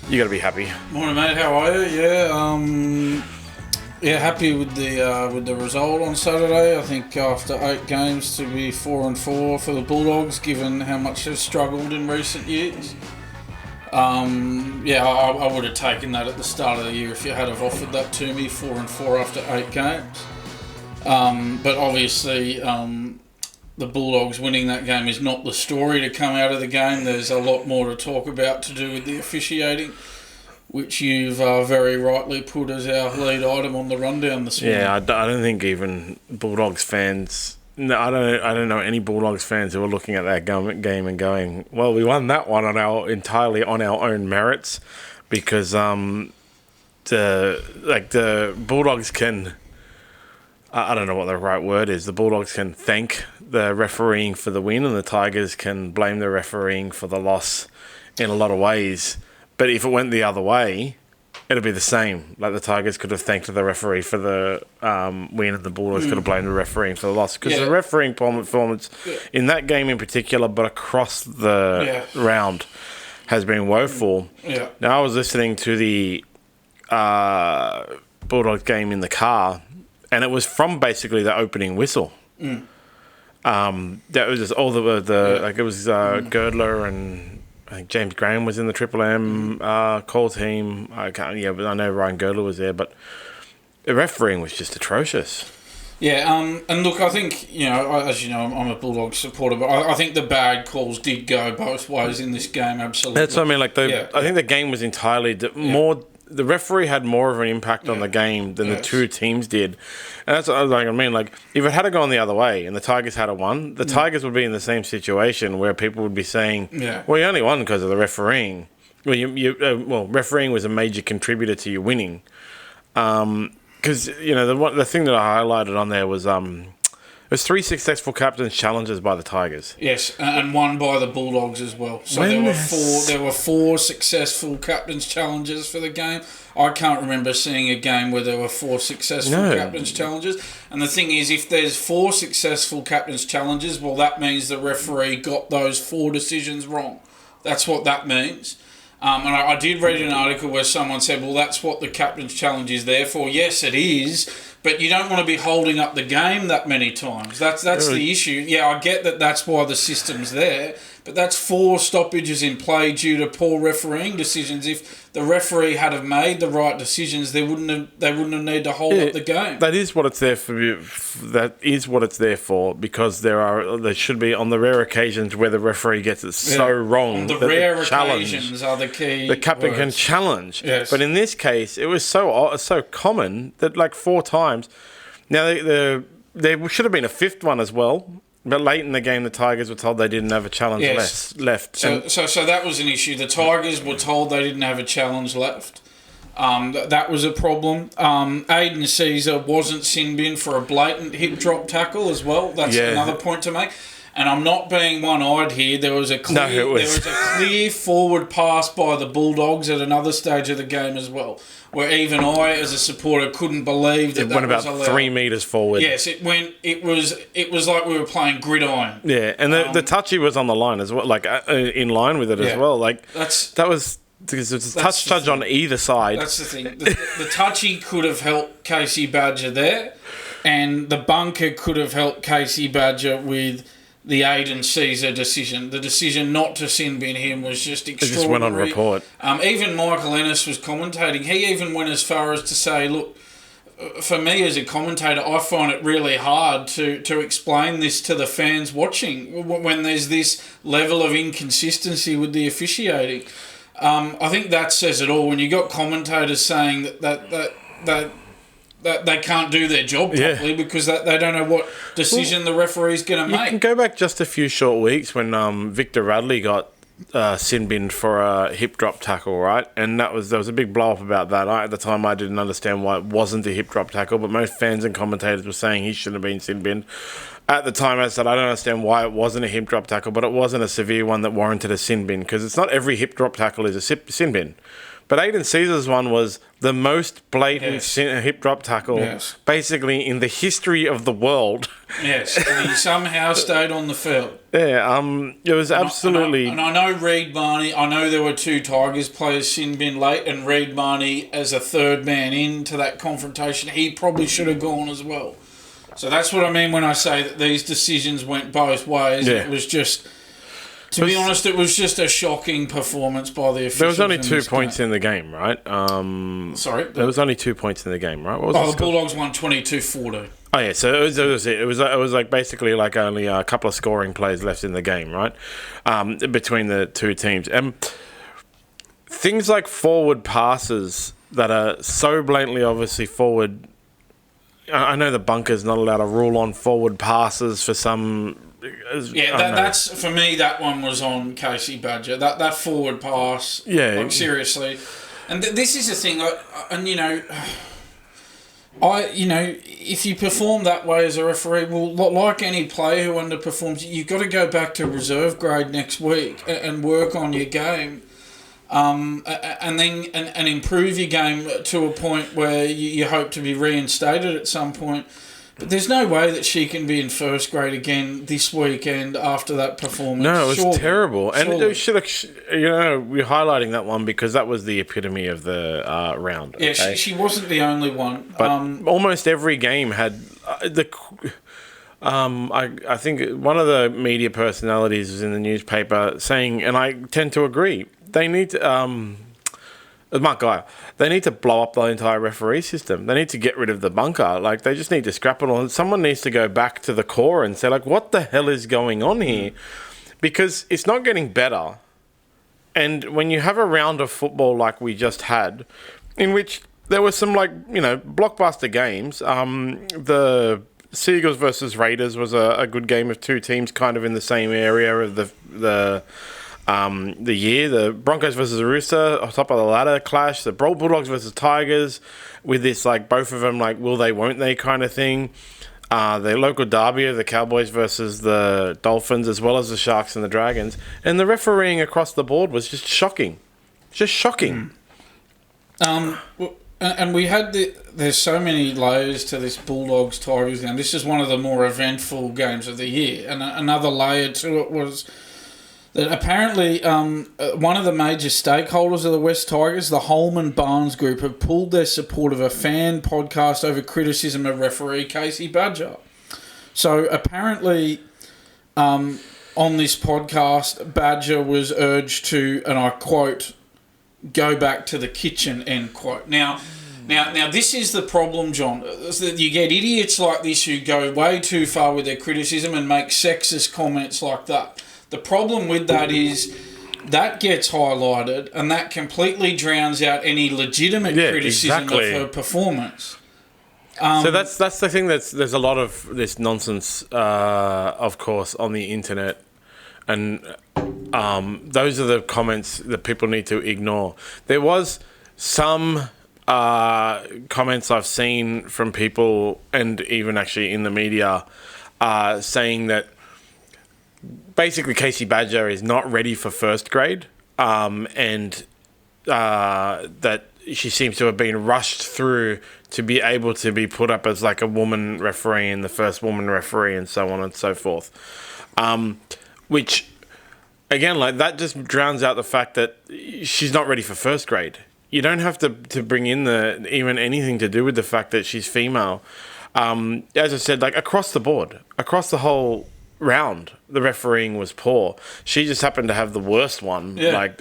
You got to be happy. Morning, mate. How are you? Happy with the result on Saturday. I think after 8 games to be 4-4 for the Bulldogs, given how much they've struggled in recent years. I would have taken that at the start of the year if you had have offered that to me, 4-4 after 8 games. But obviously, the Bulldogs winning that game is not the story to come out of the game. There's a lot more to talk about to do with the officiating, which you've very rightly put as our lead item on the rundown this morning. Yeah, I don't think even Bulldogs fans... No, I don't know any Bulldogs fans who are looking at that game and going, well, we won that one entirely on our own merits, because the Bulldogs can... I don't know what the right word is. The Bulldogs can thank the refereeing for the win, and the Tigers can blame the refereeing for the loss in a lot of ways. But if it went the other way, it'd be the same. Like, the Tigers could have thanked the referee for the win, and the Bulldogs could have blamed the refereeing for the loss. Because the refereeing performance in that game in particular, but across the round, has been woeful. Yeah. Now, I was listening to the Bulldogs game in the car, and it was from basically the opening whistle. That was just all it was Girdler, and I think James Graham was in the Triple M call team. But I know Ryan Girdler was there, but the refereeing was just atrocious. Yeah, and look, I think, as you know, I'm a Bulldogs supporter, but I think the bad calls did go both ways in this game, absolutely. That's what I mean. I think the game was entirely more... The referee had more of an impact on the game than the two teams did. And that's what I mean. Like, if it had gone the other way and the Tigers had won, the Tigers would be in the same situation where people would be saying, well, you only won because of the refereeing. Well, refereeing was a major contributor to you winning. Because, the thing that I highlighted on there was... It was 3 successful captain's challenges by the Tigers. Yes, and one by the Bulldogs as well. So there were four successful captain's challenges for the game. I can't remember seeing a game where there were 4 successful captain's challenges. And the thing is, if there's 4 successful captain's challenges, well, that means the referee got those 4 decisions wrong. That's what that means. And I did read an article where someone said, well, that's what the captain's challenge is there for. Yes, it is, but you don't want to be holding up the game that many times. That's the issue. Yeah, I get that that's why the system's there, but that's 4 stoppages in play due to poor refereeing decisions. If the referee had have made the right decisions, they wouldn't have need to hold up the game. That is what it's there for. That is what it's there for, because there should be, on the rare occasions where the referee gets it so wrong. On the rare occasions are the key. The captain can challenge. Yes. But in this case, it was so common that 4 times. Now there should have been a 5th one as well. But late in the game, the Tigers were told they didn't have a challenge left. So that was an issue. The Tigers were told they didn't have a challenge left. That was a problem. Aiden Caesar wasn't sin bin for a blatant hip drop tackle as well. That's another point to make. And I'm not being one-eyed here. There was a clear forward pass by the Bulldogs at another stage of the game as well, where even I, as a supporter, couldn't believe that went was about allowed. 3 metres forward. Yes, it went. It was like we were playing gridiron. Yeah, and the touchy was on the line as well, in line with it as well. That was because it's a touch on either side. That's the thing. The touchy could have helped Casey Badger there, and the bunker could have helped Casey Badger with the Aiden Caesar decision. The decision not to sin bin him was just extraordinary. It just went on report. Even Michael Ennis was commentating. He even went as far as to say, look, for me as a commentator, I find it really hard to explain this to the fans watching when there's this level of inconsistency with the officiating. I think that says it all. When you got commentators saying that they can't do their job properly because they don't know what decision the referee's going to make. You can go back just a few short weeks when Victor Radley got sin binned for a hip drop tackle, right? And there was a big blow up about that. At the time, I didn't understand why it wasn't a hip drop tackle, but most fans and commentators were saying he shouldn't have been sin binned. At the time, I said I don't understand why it wasn't a hip drop tackle, but it wasn't a severe one that warranted a sin bin, because it's not every hip drop tackle is a sin bin. But Aiden Caesar's one was the most blatant Yes. hip drop tackle, Yes. basically in the history of the world. Yes, and he somehow stayed on the field. Yeah, it was absolutely. And I know Reed Mahoney. I know there were two Tigers players sin bin late, and Reed Mahoney as a third man into that confrontation, he probably should have gone as well. So that's what I mean when I say that these decisions went both ways. Yeah. It was just, to be honest, it was just a shocking performance by the officials. There was only 2 points in the game, right? Sorry? There was only 2 points in the game, right? What was Oh, the the Bulldogs won 22-14. Oh yeah, so it was like basically like only a couple of scoring plays left in the game, right? Between the two teams, and things like forward passes that are so blatantly obviously forward. I know the bunker's not allowed to rule on forward passes for some. Yeah, that's for me. That one was on Casey Badger. That forward pass. Yeah, like, seriously. And this is the thing. If you perform that way as a referee, well, like any player who underperforms, you've got to go back to reserve grade next week and work on your game, and then improve your game to a point where you hope to be reinstated at some point. But there's no way that she can be in first grade again this weekend after that performance. No, it was terrible. And Surely. it should have, we're highlighting that one because that was the epitome of the round. Yeah, okay? she wasn't the only one. But almost every game had I think one of the media personalities was in the newspaper saying, and I tend to agree, they need to, Mark Geyer, they need to blow up the entire referee system. They need to get rid of the bunker. Like, they just need to scrap it all. Someone needs to go back to the core and say, like, what the hell is going on here? Because it's not getting better. And when you have a round of football like we just had, in which there were some, blockbuster games, the Seagulls versus Raiders was a good game of two teams kind of in the same area of the year. The Broncos versus Rooster, on top of the ladder clash. The Bulldogs versus Tigers, with this, both of them, will they, won't they kind of thing. The local derby of the Cowboys versus the Dolphins, as well as the Sharks and the Dragons. And the refereeing across the board was just shocking. Just shocking. And we had there's so many layers to this Bulldogs Tigers game. This is one of the more eventful games of the year. And another layer to it was that apparently one of the major stakeholders of the West Tigers, the Holman Barnes Group, have pulled their support of a fan podcast over criticism of referee Casey Badger. So apparently on this podcast, Badger was urged to, and I quote, go back to the kitchen, end quote. Now, this is the problem, John. Is that you get idiots like this who go way too far with their criticism and make sexist comments like that. The problem with that is that gets highlighted and that completely drowns out any legitimate criticism of her performance. So that's the thing. There's a lot of this nonsense, of course, on the internet, and those are the comments that people need to ignore. There was some comments I've seen from people, and even actually in the media, saying that basically Casey Badger is not ready for first grade, and that she seems to have been rushed through to be able to be put up as a woman referee and the first woman referee and so on and so forth. Which, again, that just drowns out the fact that she's not ready for first grade. You don't have to bring in even anything to do with the fact that she's female. As I said, across the board, across the whole round, the refereeing was poor. She just happened to have the worst one. Yeah.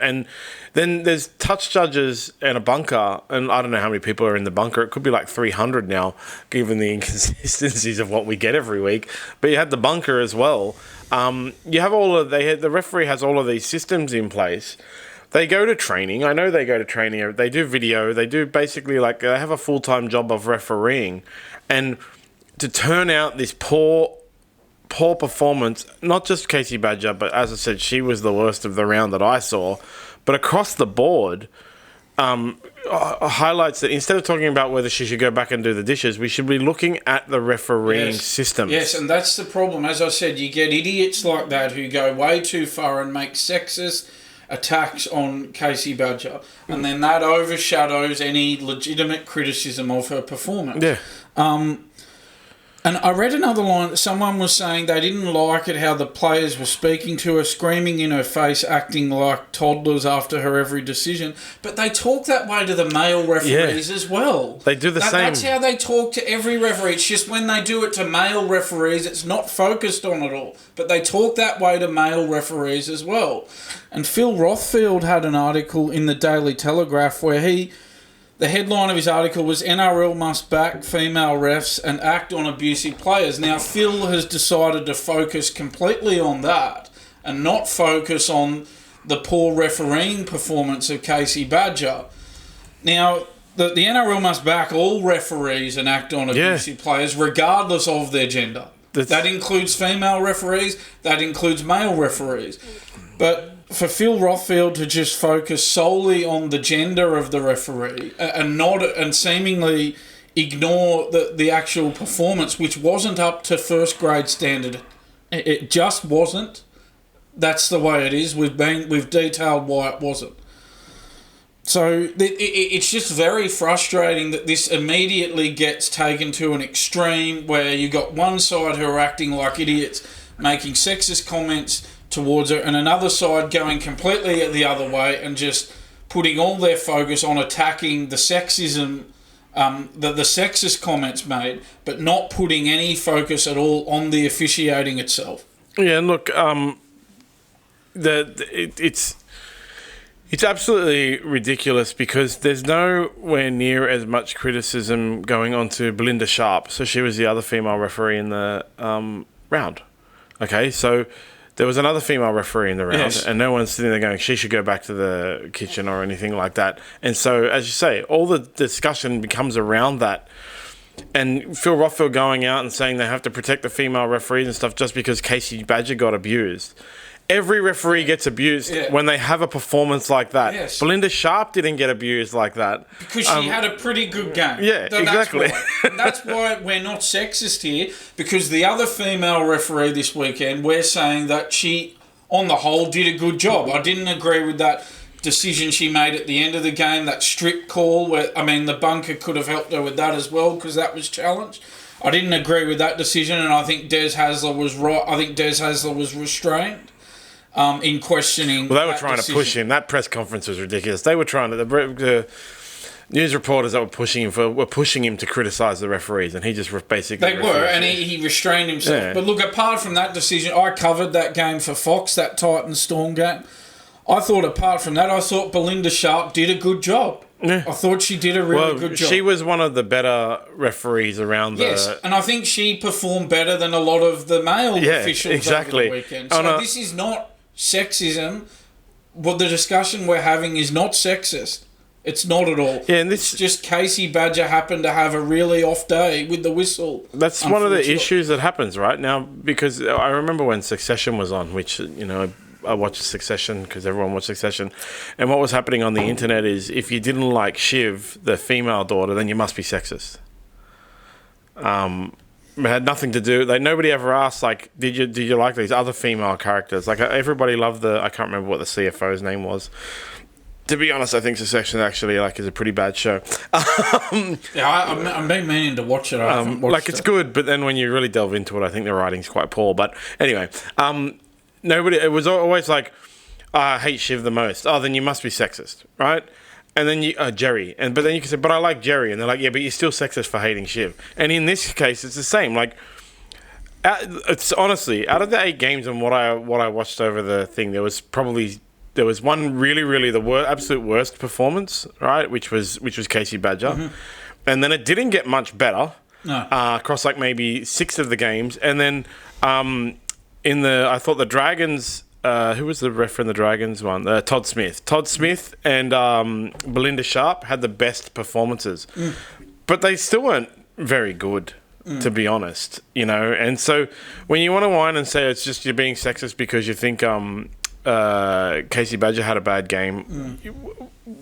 And then there's touch judges and a bunker, and I don't know how many people are in the bunker. It could be 300 now, given the inconsistencies of what we get every week. But you had the bunker as well. You have the referee has all of these systems in place. They go to training. I know they go to training. They do video. They do basically they have a full-time job of refereeing, and to turn out this poor performance, not just Casey Badger, but as I said, she was the worst of the round that I saw. But across the board, highlights that instead of talking about whether she should go back and do the dishes, we should be looking at the refereeing systems. Yes, and that's the problem. As I said, you get idiots like that who go way too far and make sexist attacks on Casey Badger, and then that overshadows any legitimate criticism of her performance. Yeah. And I read another line. Someone was saying they didn't like it how the players were speaking to her, screaming in her face, acting like toddlers after her every decision. But they talk that way to the male referees as well. They do the same. That's how they talk to every referee. It's just when they do it to male referees, it's not focused on it all. But they talk that way to male referees as well. And Phil Rothfield had an article in the Daily Telegraph where the headline of his article was NRL must back female refs and act on abusive players. Now, Phil has decided to focus completely on that and not focus on the poor refereeing performance of Casey Badger. Now, the NRL must back all referees and act on abusive players regardless of their gender. That includes female referees, that includes male referees. But for Phil Rothfield to just focus solely on the gender of the referee and seemingly ignore the actual performance, which wasn't up to first grade standard, it just wasn't. That's the way it is. We've detailed why it wasn't. So it's just very frustrating that this immediately gets taken to an extreme where you got one side who are acting like idiots, making sexist comments towards her, and another side going completely the other way and just putting all their focus on attacking the sexism, the sexist comments made, but not putting any focus at all on the officiating itself. Yeah, look, it's absolutely ridiculous because there's nowhere near as much criticism going on to Belinda Sharp. So she was the other female referee in the round. Okay, so there was another female referee in the round, and no one's sitting there going, she should go back to the kitchen or anything like that. And so, as you say, all the discussion becomes around that. And Phil Rothfield going out and saying they have to protect the female referees and stuff just because Casey Badger got abused. Every referee gets abused when they have a performance like that. Yes. Belinda Sharp didn't get abused like that. Because she had a pretty good game. Yeah, exactly. That's why we're not sexist here, because the other female referee this weekend, we're saying that she, on the whole, did a good job. I didn't agree with that decision she made at the end of the game, that strip call, where, I mean, the bunker could have helped her with that as well, because that was challenged. I didn't agree with that decision, and I think Des Hasler was right. I think Des Hasler was restrained. In questioning. Well, they were trying to push him. That press conference was ridiculous. They were trying to. The news reporters that were pushing him to criticise the referees, and he just basically. They were, and he restrained himself. Yeah. But look, apart from that decision, I covered that game for Fox, that Titans Storm game. I thought, apart from that, I thought Belinda Sharp did a good job. Yeah. I thought she did a really good job. She was one of the better referees around the... Yes, and I think she performed better than a lot of the male officials over the weekend. So this is not sexism. What the discussion we're having is not sexist. It's not at all. Yeah, and it's just Casey Badger happened to have a really off day with the whistle. That's one of the issues that happens right now, because I remember when Succession was on, which, you know, I watched Succession because everyone watched Succession, and what was happening on the internet is if you didn't like Shiv, the female daughter, then you must be sexist. It had nothing to do. Like, nobody ever asked, like, did you like these other female characters? Like, everybody loved I can't remember what the CFO's name was. To be honest, I think Succession actually is a pretty bad show. I've been meaning to watch it. I haven't watched it's good, but then when you really delve into it, I think the writing's quite poor. But anyway, it was always like, I hate Shiv the most. Oh, then you must be sexist, right? And then Jerry, but then you can say, but I like Jerry, and they're like, yeah, but you're still sexist for hating Shiv. And in this case, it's the same. Like, it's honestly, out of the 8 games and what I watched over the thing, there was one really the absolute worst performance, right? Which was Casey Badger, and then it didn't get much better. No. Across like maybe 6 of the games, and then I thought the Dragons. Who was the ref in the Dragons one? Todd Smith. Todd Smith and Belinda Sharp had the best performances. But they still weren't very good, to be honest. You know, and so when you want to whine and say it's just you're being sexist because you think Casey Badger had a bad game,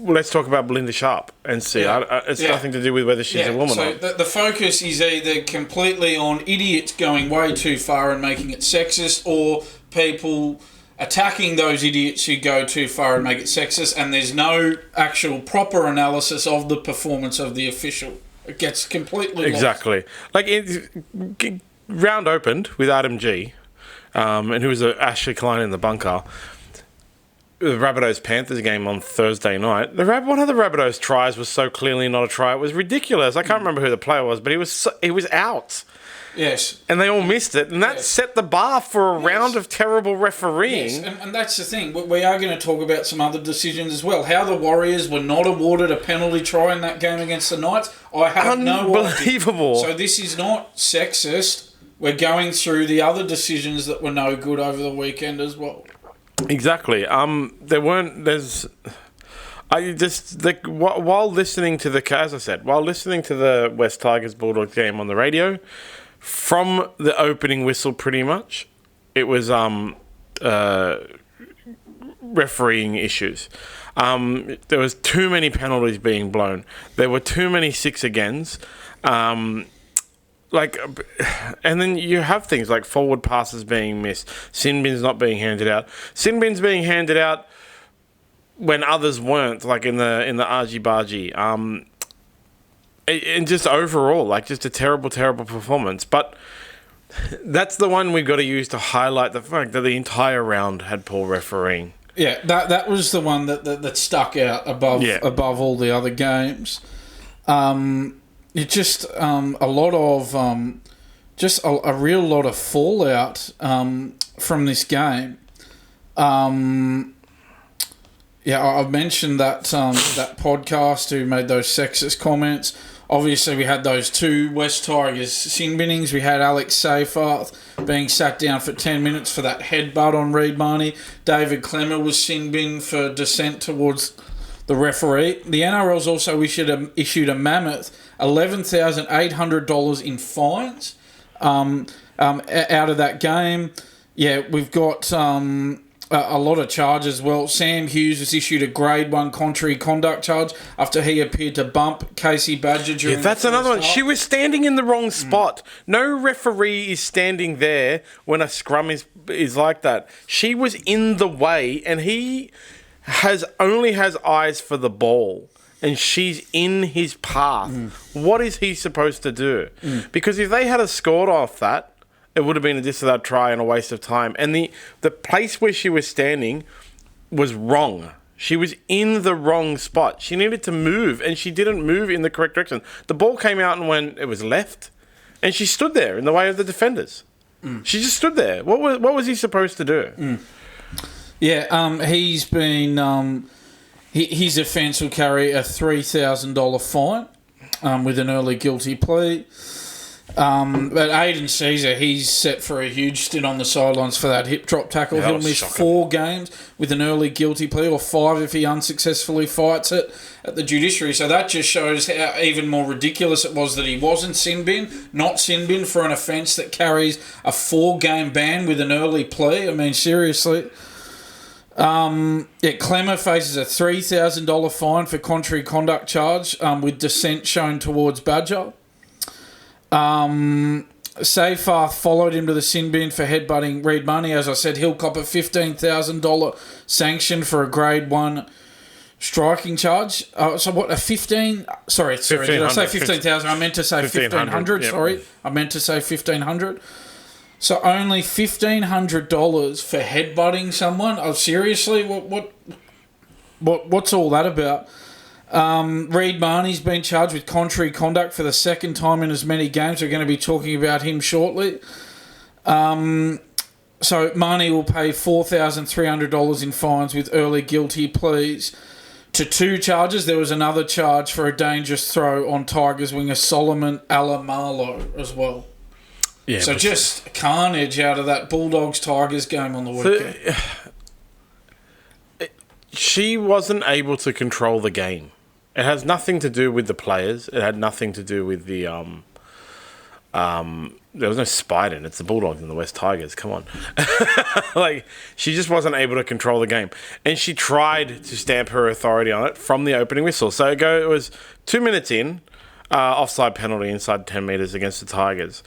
let's talk about Belinda Sharp and see. It's nothing to do with whether she's a woman or not. So the focus is either completely on idiots going way too far and making it sexist, or people attacking those idiots who go too far and make it sexist, and there's no actual proper analysis of the performance of the official. It gets completely exactly lost. Round opened with Adam G, and who was Ashley Klein in the bunker. The Rabbitohs-Panthers game on Thursday night. One of the Rabbitohs tries was so clearly not a try. It was ridiculous. I can't remember who the player was, but he was out. Yes. And they all missed it, and that set the bar for a round of terrible refereeing. Yes, and that's the thing. We are going to talk about some other decisions as well. How the Warriors were not awarded a penalty try in that game against the Knights, I have no idea. Unbelievable. So this is not sexist. We're going through the other decisions that were no good over the weekend as well. Exactly. While listening to the West Tigers Bulldogs game on the radio, from the opening whistle, pretty much, it was refereeing issues. There was too many penalties being blown. There were too many 6-agains. And then you have things like forward passes being missed, sin bins not being handed out, sin bins being handed out when others weren't, like in the argy-bargy. And just overall, just a terrible, terrible performance. But that's the one we've got to use to highlight the fact that the entire round had poor refereeing. Yeah, that was the one that stuck out above all the other games. It's just a lot of a real lot of fallout from this game. I've mentioned that that podcast who made those sexist comments. Obviously, we had those two West Tigers sin binnings. We had Alex Seyfarth being sat down for 10 minutes for that headbutt on Reece Walsh. David Clemmer was sin bin for dissent towards the referee. The NRL's also issued a mammoth $11,800 in fines out of that game. Yeah, we've got a lot of charges. Well, Sam Hughes was issued a grade 1 contrary conduct charge after he appeared to bump Casey Badger during that's another one. She was standing in the wrong spot. No referee is standing there when a scrum is like that. She was in the way, and he only has eyes for the ball, and she's in his path. What is he supposed to do? Because if they had scored off that, it would have been a disallowed try and a waste of time. And the place where she was standing was wrong. She was in the wrong spot. She needed to move, and she didn't move in the correct direction. The ball came out and when it was left, and she stood there in the way of the defenders. She just stood there. What was he supposed to do? Yeah, he's been... his offence will carry a $3,000 fine with an early guilty plea. But Aiden Caesar, he's set for a huge stint on the sidelines for that hip drop tackle. He'll miss shocking. 4 games with an early guilty plea, or 5 if he unsuccessfully fights it at the judiciary. So that just shows how even more ridiculous it was that he wasn't not sin bin for an offence that carries a 4-game ban with an early plea. I mean, seriously. Clemmer faces a $3,000 fine for contrary conduct charge with dissent shown towards Badger. Seyfarth followed him to the sin bin for headbutting Reece Walsh. As I said, he'll cop a $15,000 sanction for a grade 1 striking charge. So what, a 15... Sorry, did I say 15,000? I meant to say 1,500. Yep. Sorry, I meant to say 1,500. So only $1,500 for headbutting someone? Oh, seriously? What's all that about? Reece Walsh's been charged with contrary conduct for the second time in as many games. We're going to be talking about him shortly. So Mahoney will pay $4,300 in fines with early guilty pleas to 2 charges. There was another charge for a dangerous throw on Tigers winger Solomon Alamalo as well. Yeah, so just carnage out of that Bulldogs-Tigers game on the weekend. She wasn't able to control the game. It has nothing to do with the players. It had nothing to do with the... there was no spite in it. It's the Bulldogs and the West Tigers. Come on. She just wasn't able to control the game. And she tried to stamp her authority on it from the opening whistle. So it was 2 minutes in, offside penalty inside 10 metres against the Tigers.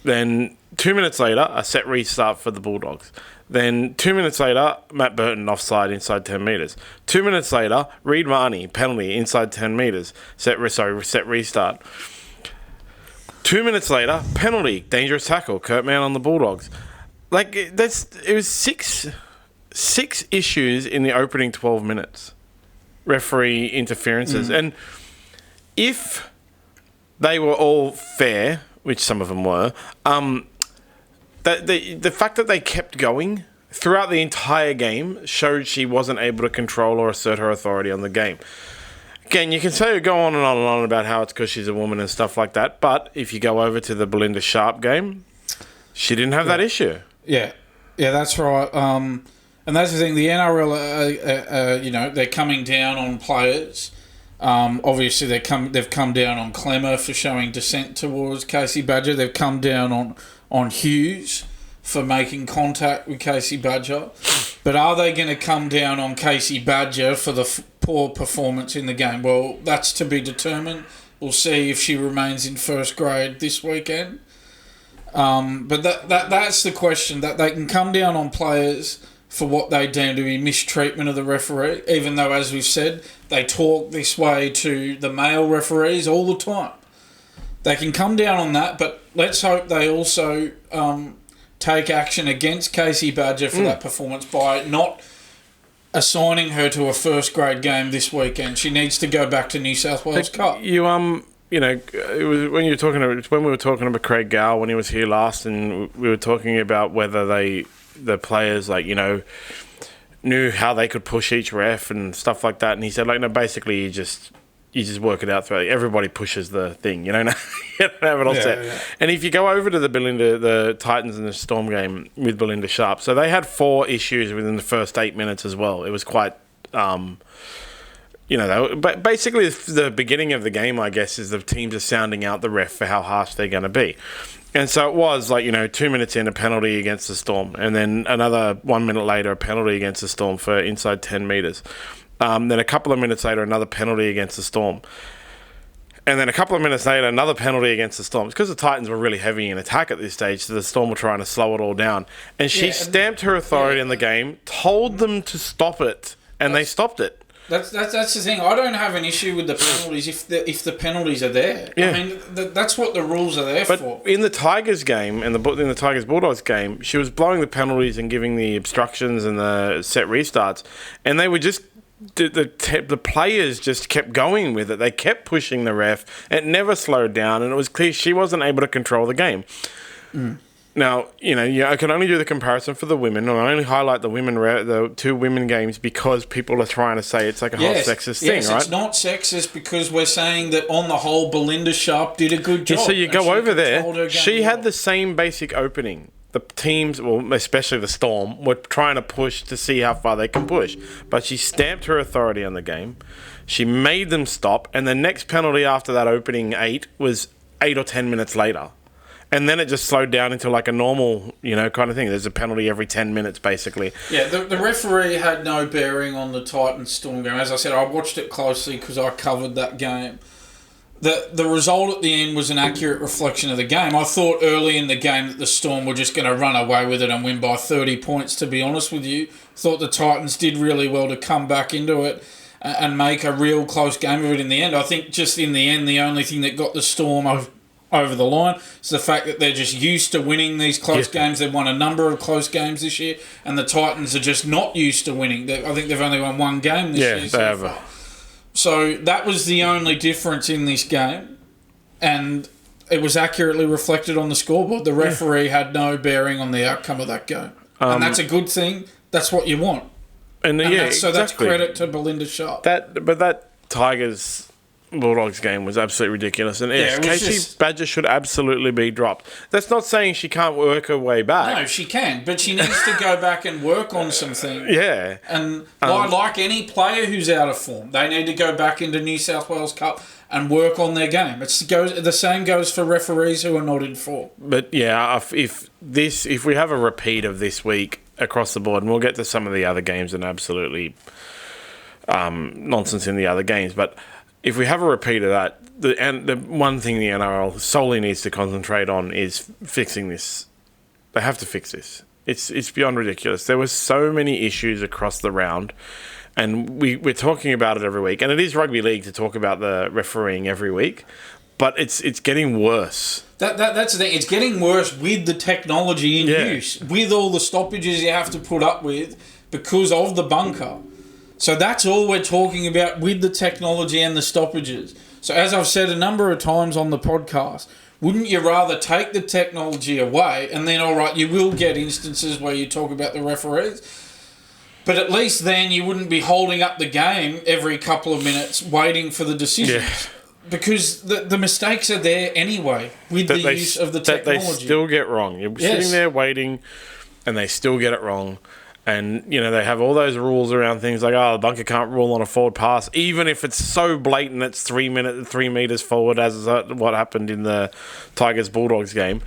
Then 2 minutes later, a set restart for the Bulldogs. Then 2 minutes later, Matt Burton offside inside 10 metres. 2 minutes later, Reed Mahoney, penalty inside 10 metres. Set restart. 2 minutes later, penalty, dangerous tackle, Kurt Mann on the Bulldogs. Like, it was six issues in the opening 12 minutes. Referee interferences. And if they were all fair, which some of them were, the fact that they kept going throughout the entire game showed she wasn't able to control or assert her authority on the game. Again, you can go on and on and on about how it's because she's a woman and stuff like that, but if you go over to the Belinda Sharp game, she didn't have that issue. Yeah, that's right. And that's the thing. The NRL, they're coming down on players. Obviously, they've come down on Clemmer for showing dissent towards Casey Badger. They've come down on Hughes for making contact with Casey Badger. But are they going to come down on Casey Badger for the poor performance in the game? Well, that's to be determined. We'll see if she remains in first grade this weekend. But that's the question, that they can come down on players for what they deem to be mistreatment of the referee, even though, as we've said, they talk this way to the male referees all the time. They can come down on that, but let's hope they also take action against Casey Badger for that performance by not assigning her to a first grade game this weekend. She needs to go back to New South Wales Cup. It was when we were talking about Craig Gow when he was here last, and we were talking about whether the players knew how they could push each ref and stuff like that, and he said no, basically you just work it out through. Everybody pushes the thing, you don't have it all set. Yeah. And if you go over to the Titans and the Storm game with Belinda Sharp, so they had 4 issues within the first 8 minutes as well. It was quite, but basically the beginning of the game, I guess, is the teams are sounding out the ref for how harsh they're going to be. And so it was 2 minutes in, a penalty against the Storm, and then another 1 minute later, a penalty against the Storm for inside 10 metres. Then a couple of minutes later, another penalty against the Storm. And then a couple of minutes later, another penalty against the Storm. It's because the Titans were really heavy in attack at this stage, so the Storm were trying to slow it all down. And she stamped her authority in the game, told them to stop it, and they stopped it. That's the thing. I don't have an issue with the penalties if the penalties are there. Yeah. I mean, that's what the rules are there for. But in the Tigers game and in the Tigers Bulldogs game, she was blowing the penalties and giving the obstructions and the set restarts, and they were just the players just kept going with it. They kept pushing the ref. It never slowed down, and it was clear she wasn't able to control the game. Now, I can only do the comparison for the women, and I only highlight the 2 women games because people are trying to say it's like a whole sexist thing, right? Yes, it's not sexist because we're saying that on the whole, Belinda Sharp did a good job. Yeah, so you go over there, she had the same basic opening. The teams, well, especially the Storm, were trying to push to see how far they can push. But she stamped her authority on the game. She made them stop, and the next penalty after that opening 8 was 8 or 10 minutes later. And then it just slowed down into a normal, kind of thing. There's a penalty every 10 minutes, basically. Yeah, the referee had no bearing on the Titans Storm game. As I said, I watched it closely because I covered that game. The result at the end was an accurate reflection of the game. I thought early in the game that the Storm were just going to run away with it and win by 30 points, to be honest with you. Thought the Titans did really well to come back into it and make a real close game of it in the end. I think just in the end, the only thing that got the Storm over the line is the fact that they're just used to winning these close games. They've won a number of close games this year, and the Titans are just not used to winning. I think they've only won 1 game this year. Yeah, they have. So that was the only difference in this game, and it was accurately reflected on the scoreboard. The referee had no bearing on the outcome of that game, and that's a good thing. That's what you want. That's credit to Belinda Sharp. But that Tigers Bulldogs game was absolutely ridiculous, and Casey Badger should absolutely be dropped. That's not saying she can't work her way back. No, she can, but she needs to go back and work on some things. Yeah, and like any player who's out of form, they need to go back into New South Wales Cup and work on their game. The same goes for referees who are not in form. But yeah, if we have a repeat of this week across the board, and we'll get to some of the other games and absolutely nonsense in the other games, but if we have a repeat of that, the one thing the NRL solely needs to concentrate on is fixing this. They have to fix this. It's beyond ridiculous. There were so many issues across the round, and we're talking about it every week. And it is rugby league to talk about the refereeing every week, but it's getting worse. That's the thing. It's getting worse with the technology in use, with all the stoppages you have to put up with because of the bunker. So that's all we're talking about with the technology and the stoppages. So as I've said a number of times on the podcast, wouldn't you rather take the technology away and then, all right, you will get instances where you talk about the referees, but at least then you wouldn't be holding up the game every couple of minutes waiting for the decisions. Yeah. Because the mistakes are there anyway with the use of the technology. They still get wrong. You're sitting there waiting and they still get it wrong. And, you know, they have all those rules around things like, the bunker can't rule on a forward pass, even if it's so blatant it's 3 meters forward, as what happened in the Tigers-Bulldogs game.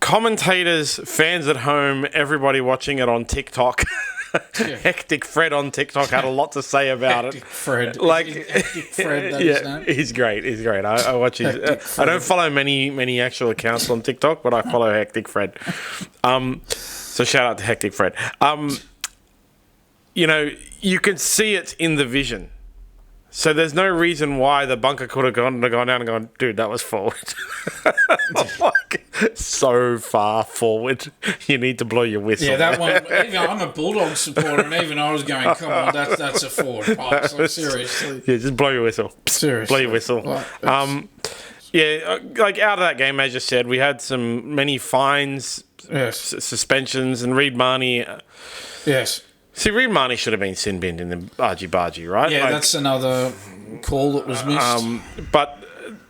Commentators, fans at home, everybody watching it on TikTok, Hectic Fred on TikTok had a lot to say about Hectic Fred. Hectic Fred, that is name? He's great. I watch his. I don't follow many actual accounts on TikTok, but I follow Hectic Fred. So shout out to Hectic Fred. You know, you can see it in the vision. So there's no reason why the bunker could have gone down and gone, dude, that was forward. Like, so far forward. You need to blow your whistle. Yeah, that one. Even I'm a Bulldog supporter, and even I was going, come on, that's a forward pass. Like, seriously. Yeah, just blow your whistle. Seriously. Blow your whistle. Yeah, like out of that game, as you said, we had many fines, suspensions, and Reece Mahoney. Yes. See, Reece Mahoney should have been sin binned in the argy-bargy, right? Yeah, that's another call that was missed. But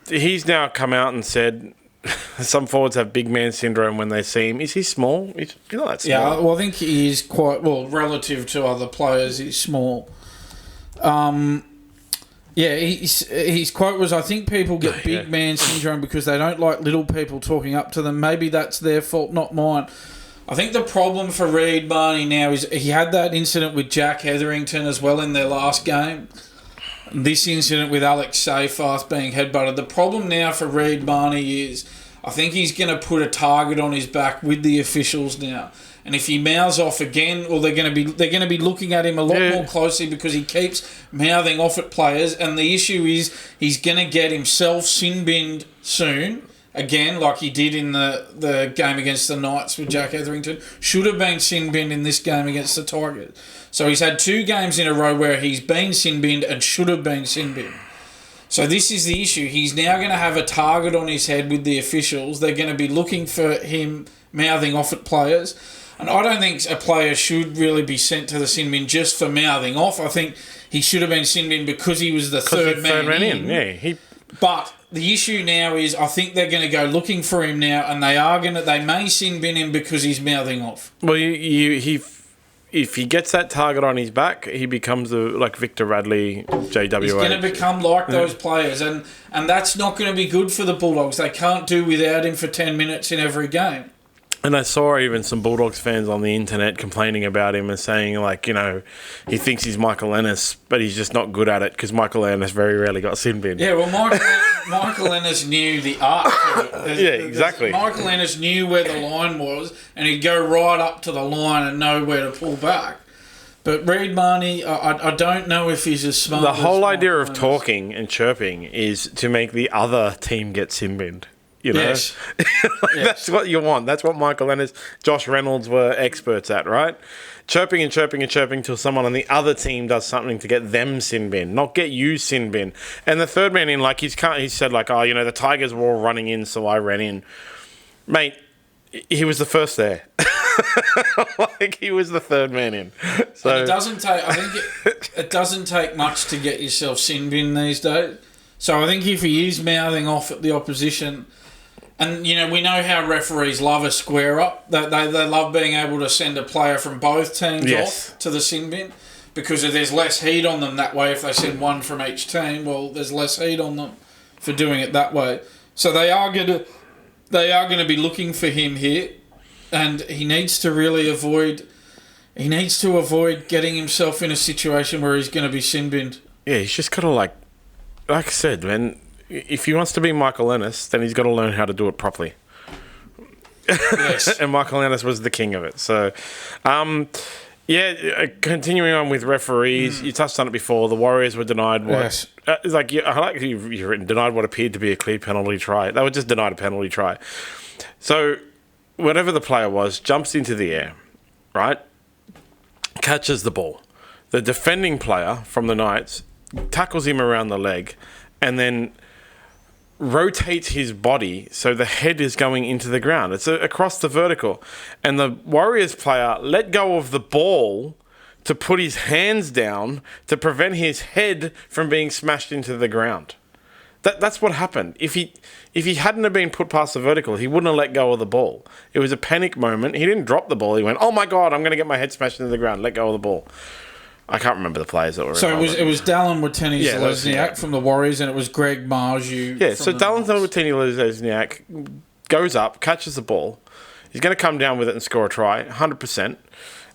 he's now come out and said some forwards have big man syndrome when they see him. Is he small? He's not that small. Yeah, well, I think he is quite, relative to other players, he's small. Yeah, his quote was, I think people get big man syndrome because they don't like little people talking up to them. Maybe that's their fault, not mine. I think the problem for Reece Mahoney now is he had that incident with Jack Hetherington as well in their last game. This incident with Alex Seyfarth being headbutted. The problem now for Reece Mahoney is I think he's going to put a target on his back with the officials now. And if he mouths off again, well, they're going to be looking at him a lot more closely because he keeps mouthing off at players. And the issue is he's going to get himself sin-binned soon. Again, like he did in the game against the Knights with Jack Etherington. Should have been sin-binned in this game against the Tigers. So he's had 2 games in a row where he's been sin-binned and should have been sin-binned. So this is the issue. He's now going to have a target on his head with the officials. They're going to be looking for him mouthing off at players. And I don't think a player should really be sent to the sin bin just for mouthing off. I think he should have been sin bin because he was the third man in. Yeah, But the issue now is I think they're going to go looking for him now, and they may sin bin him because he's mouthing off. Well, if he gets that target on his back, he becomes like Victor Radley, JWH. He's going to become like those players, and that's not going to be good for the Bulldogs. They can't do without him for 10 minutes in every game. And I saw even some Bulldogs fans on the internet complaining about him and saying, like, you know, he thinks he's Michael Ennis, but he's just not good at it because Michael Ennis very rarely got sin bin. Yeah, well, Michael Ennis knew the art of it. Yeah, exactly. Michael Ennis knew where the line was, and he'd go right up to the line and know where to pull back. But Reece Mahoney, I don't know if he's as smart. The whole idea of talking and chirping is to make the other team get sin binned. You know, yes. That's what you want. That's what Michael Ennis, Josh Reynolds were experts at, right? Chirping and chirping and chirping till someone on the other team does something to get them sin bin, not get you sin bin. And the third man in, like he said, like, oh, you know, the Tigers were all running in, so I ran in. Mate, he was the first there. Like he was the third man in. So and it doesn't take. I think it doesn't take much to get yourself sin bin these days. So I think if he is mouthing off at the opposition. And, you know, we know how referees love a square up. They love being able to send a player from both teams off to the sin bin because there's less heat on them that way. If they send one from each team, well, there's less heat on them for doing it that way. So they are going to be looking for him here, and he needs to really avoid getting himself in a situation where he's going to be sin binned. Yeah, he's just got to, like I said, man, if he wants to be Michael Ennis, then he's got to learn how to do it properly. Yes. And Michael Ennis was the king of it. So, continuing on with referees, you touched on it before. The Warriors were denied what... Yes. I like you've written, denied what appeared to be a clear penalty try. They were just denied a penalty try. So, whatever the player was, jumps into the air, right? Catches the ball. The defending player from the Knights tackles him around the leg and then rotates his body so the head is going into the ground. It's across the vertical. And the Warriors player let go of the ball to put his hands down to prevent his head from being smashed into the ground. That's what happened. If he hadn't have been put past the vertical, he wouldn't have let go of the ball. It was a panic moment. He didn't drop the ball. He went, "Oh my God, I'm going to get my head smashed into the ground." Let go of the ball. I can't remember the players that were involved. So it was Dallin Watene-Zelezniak from the Warriors, and it was Greg Marju. Yeah, so Dallin Watene-Zelezniak goes up, catches the ball. He's going to come down with it and score a try, 100%.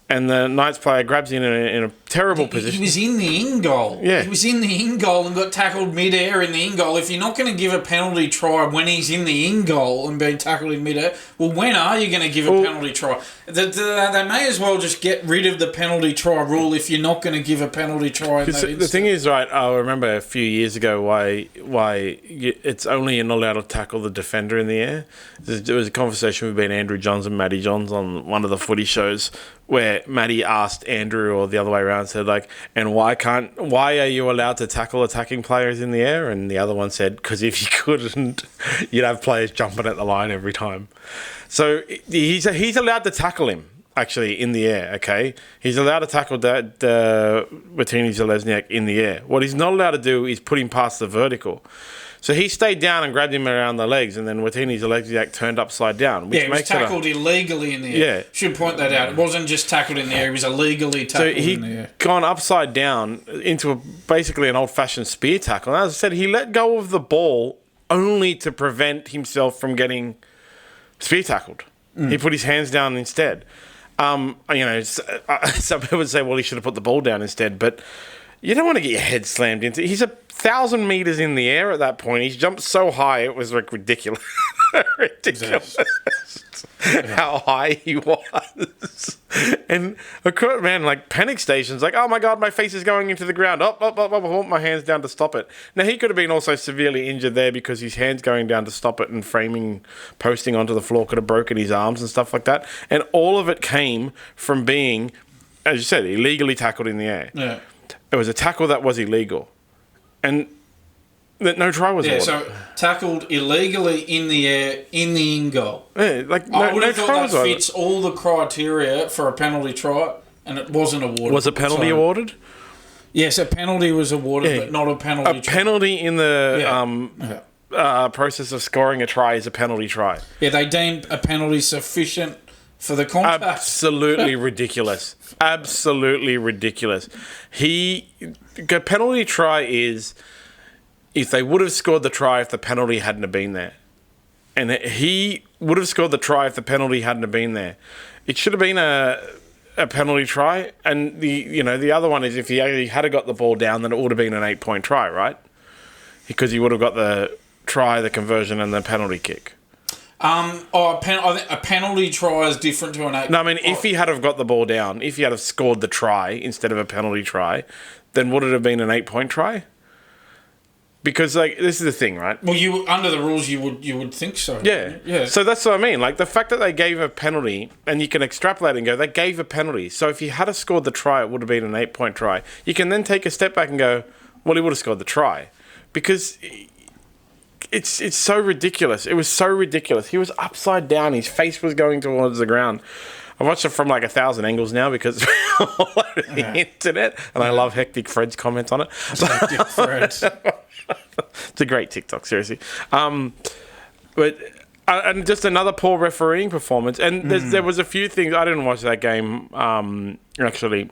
And the Knights player grabs in a terrible position. He was in the in goal. Yeah. He was in the in goal and got tackled mid-air in the in goal. If you're not going to give a penalty try when he's in the in goal and being tackled in mid-air, well, when are you going to give a penalty try? They may as well just get rid of the penalty try rule if you're not going to give a penalty try. The thing is, right, I remember a few years ago why it's only you're not allowed to tackle the defender in the air. There was a conversation between Andrew Johns and Matty Johns on one of the footy shows where Matty asked Andrew, or the other way around, said, like, and why are you allowed to tackle attacking players in the air? And the other one said, because if you couldn't, you'd have players jumping at the line every time. So he's allowed to tackle him, actually, in the air, okay? He's allowed to tackle Watene-Zelezniak in the air. What he's not allowed to do is put him past the vertical. So he stayed down and grabbed him around the legs, and then Watene-Zelezniak turned upside down. Which he was tackled illegally in the air. Yeah. Should point that out. It wasn't just tackled in the air, he was illegally tackled in the air. So he'd gone upside down into basically an old-fashioned spear tackle. And as I said, he let go of the ball only to prevent himself from getting spear tackled. He put his hands down instead. Some people would say, well, he should have put the ball down instead, but you don't want to get your head slammed into. He's 1,000 meters in the air at that point. He's jumped so high, it was like ridiculous. Ridiculous. How high he was. And man, like panic stations, like, oh my God, my face is going into the ground. Up, my hands down to stop it. Now, he could have been also severely injured there because his hands going down to stop it and posting onto the floor could have broken his arms and stuff like that. And all of it came from being, as you said, illegally tackled in the air. Yeah. It was a tackle that was illegal. And that no try was ordered. So tackled illegally in the air, in the in goal. Yeah, like I would have thought that fits all the criteria for a penalty try, and it wasn't awarded. Was a penalty awarded? Yes, a penalty was awarded, but not a penalty try. A penalty in the process of scoring a try is a penalty try. Yeah, they deemed a penalty sufficient for the contact. Absolutely ridiculous. Absolutely ridiculous. A penalty try is if they would have scored the try if the penalty hadn't have been there. And he would have scored the try if the penalty hadn't have been there. It should have been a penalty try. And the other one is if he actually had got the ball down, then it would have been an 8-point try, right? Because he would have got the try, the conversion, and the penalty kick. I think a penalty try is different to an 8. No, I mean, if he had have got the ball down, if he had have scored the try instead of a penalty try, then would it have been an 8-point try? Because, like, this is the thing, right? Well, under the rules, you would think so. Yeah. So that's what I mean. Like, the fact that they gave a penalty, and you can extrapolate and go, they gave a penalty. So if he had have scored the try, it would have been an 8-point try. You can then take a step back and go, well, he would have scored the try. Because it's so ridiculous. It was so ridiculous. He was upside down. His face was going towards the ground. I watched it from like 1,000 angles now because all over the internet, and I love Hectic Fred's comments on it. Hectic Fred. It's a great TikTok, seriously. But just another poor refereeing performance. And there was a few things. I didn't watch that game actually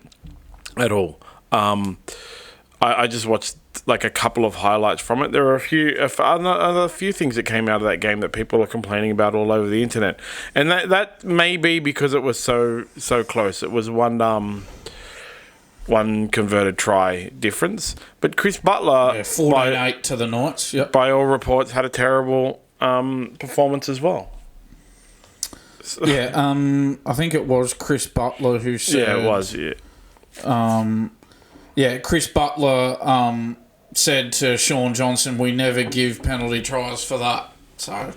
at all. I just watched like a couple of highlights from it. There were a few things that came out of that game that people are complaining about all over the internet, and that may be because it was so close. It was one one converted try difference. But Chris Butler, 14-8 to the Knights. Yep. By all reports, had a terrible performance as well. Yeah, I think it was Chris Butler who said... Yeah, it was, yeah. Chris Butler said to Sean Johnson, we never give penalty tries for that. So,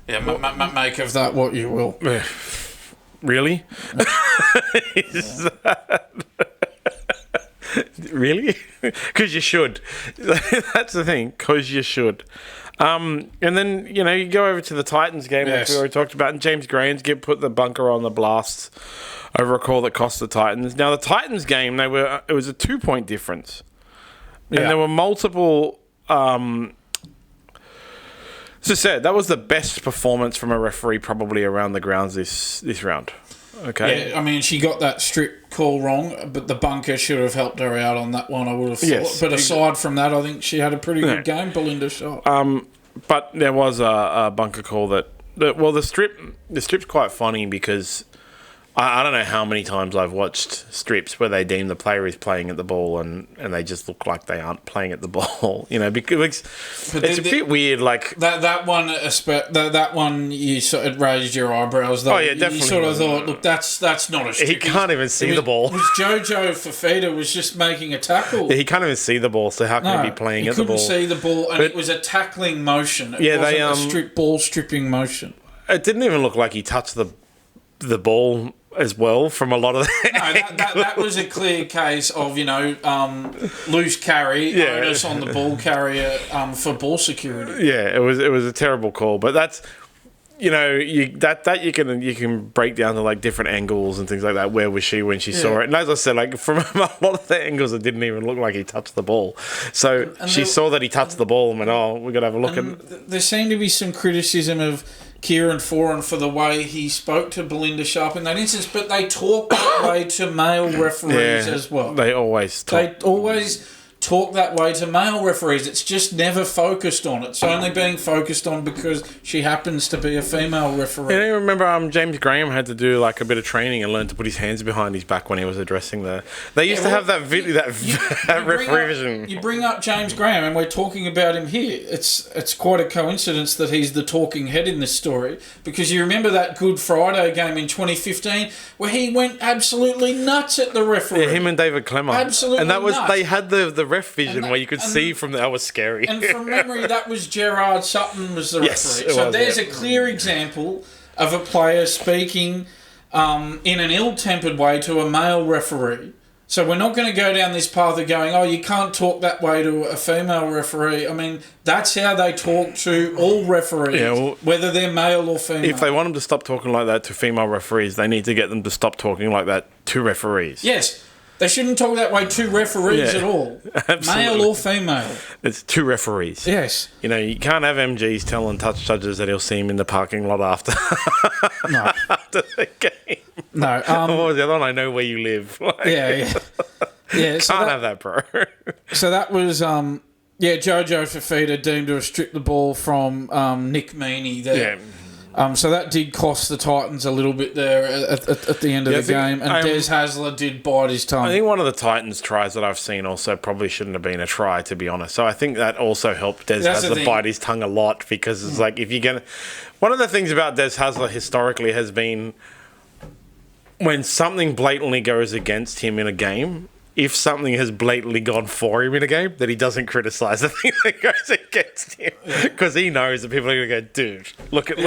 yeah, make of that what you will. Really? Is that... Really? Because you should. That's the thing, because you should. And then, you go over to the Titans game, which we already talked about, and James Graham's put the bunker on the blast over a call that cost the Titans. Now, the Titans game, it was a 2-point difference. And there were multiple... as I said, that was the best performance from a referee probably around the grounds this round. Okay. Yeah, I mean, she got that strip call wrong, but the bunker should have helped her out on that one, I would have thought. Yes. But aside from that, I think she had a pretty good game, Belinda shot. But there was a bunker call the strip's quite funny because I don't know how many times I've watched strips where they deem the player is playing at the ball and they just look like they aren't playing at the ball, because it's a bit weird. Like that one, it raised your eyebrows. Though. Oh yeah, definitely. You sort of thought, look, that's not a strip. He can't even see the ball. Jojo Fafita was just making a tackle. Yeah, he can't even see the ball, so how can he be playing at the ball? He couldn't see the ball, and it was a tackling motion. It wasn't a ball stripping motion. It didn't even look like he touched the ball as well from a lot of that was a clear case of loose carry, onus on the ball carrier for ball security. Yeah, it was a terrible call, but that's you can break down to like different angles and things like that. Where was she when she saw it? And as I said, like from a lot of the angles, it didn't even look like he touched the ball. So she saw that he touched the ball and went, "Oh, we got to have a look." And there seemed to be some criticism of Kieran Foran for the way he spoke to Belinda Sharp in that instance, but they talk that way to male referees as well. They always talk. Talk that way to male referees. It's just never focused on. It's only being focused on because she happens to be a female referee. I remember James Graham had to do like a bit of training and learn to put his hands behind his back when he was addressing They used to have that video, that referee vision. You bring up James Graham, and we're talking about him here. It's quite a coincidence that he's the talking head in this story, because you remember that Good Friday game in 2015 where he went absolutely nuts at the referee. Yeah, him and David Clemmer. Absolutely, and that was nuts. They had the ref vision where you could see from that was scary. And from memory, that was Gerard Sutton was the referee. So there's a clear example of a player speaking in an ill-tempered way to a male referee. So we're not going to go down this path of going, oh, you can't talk that way to a female referee. I mean, that's how they talk to all referees, whether they're male or female. If they want them to stop talking like that to female referees, they need to get them to stop talking like that to referees. Yes. They shouldn't talk that way to referees at all. Absolutely. Male or female. It's two referees. Yes. You can't have MGs telling touch judges that he'll see him in the parking lot after the game. No. What was the other one? I know where you live. Yeah. Can't have that, bro. So that was, Jojo Fafita deemed to have stripped the ball from Nick Mahoney there. Yeah. So that did cost the Titans a little bit there at the end of the game, and Des Hasler did bite his tongue. I think one of the Titans' tries that I've seen also probably shouldn't have been a try, to be honest. So I think that also helped Des Hasler bite his tongue a lot, because it's like if you're going to... One of the things about Des Hasler historically has been when something blatantly goes against him in a game... If something has blatantly gone for him in a game, that he doesn't criticise the thing that goes against him, because he knows that people are going to go, dude, look at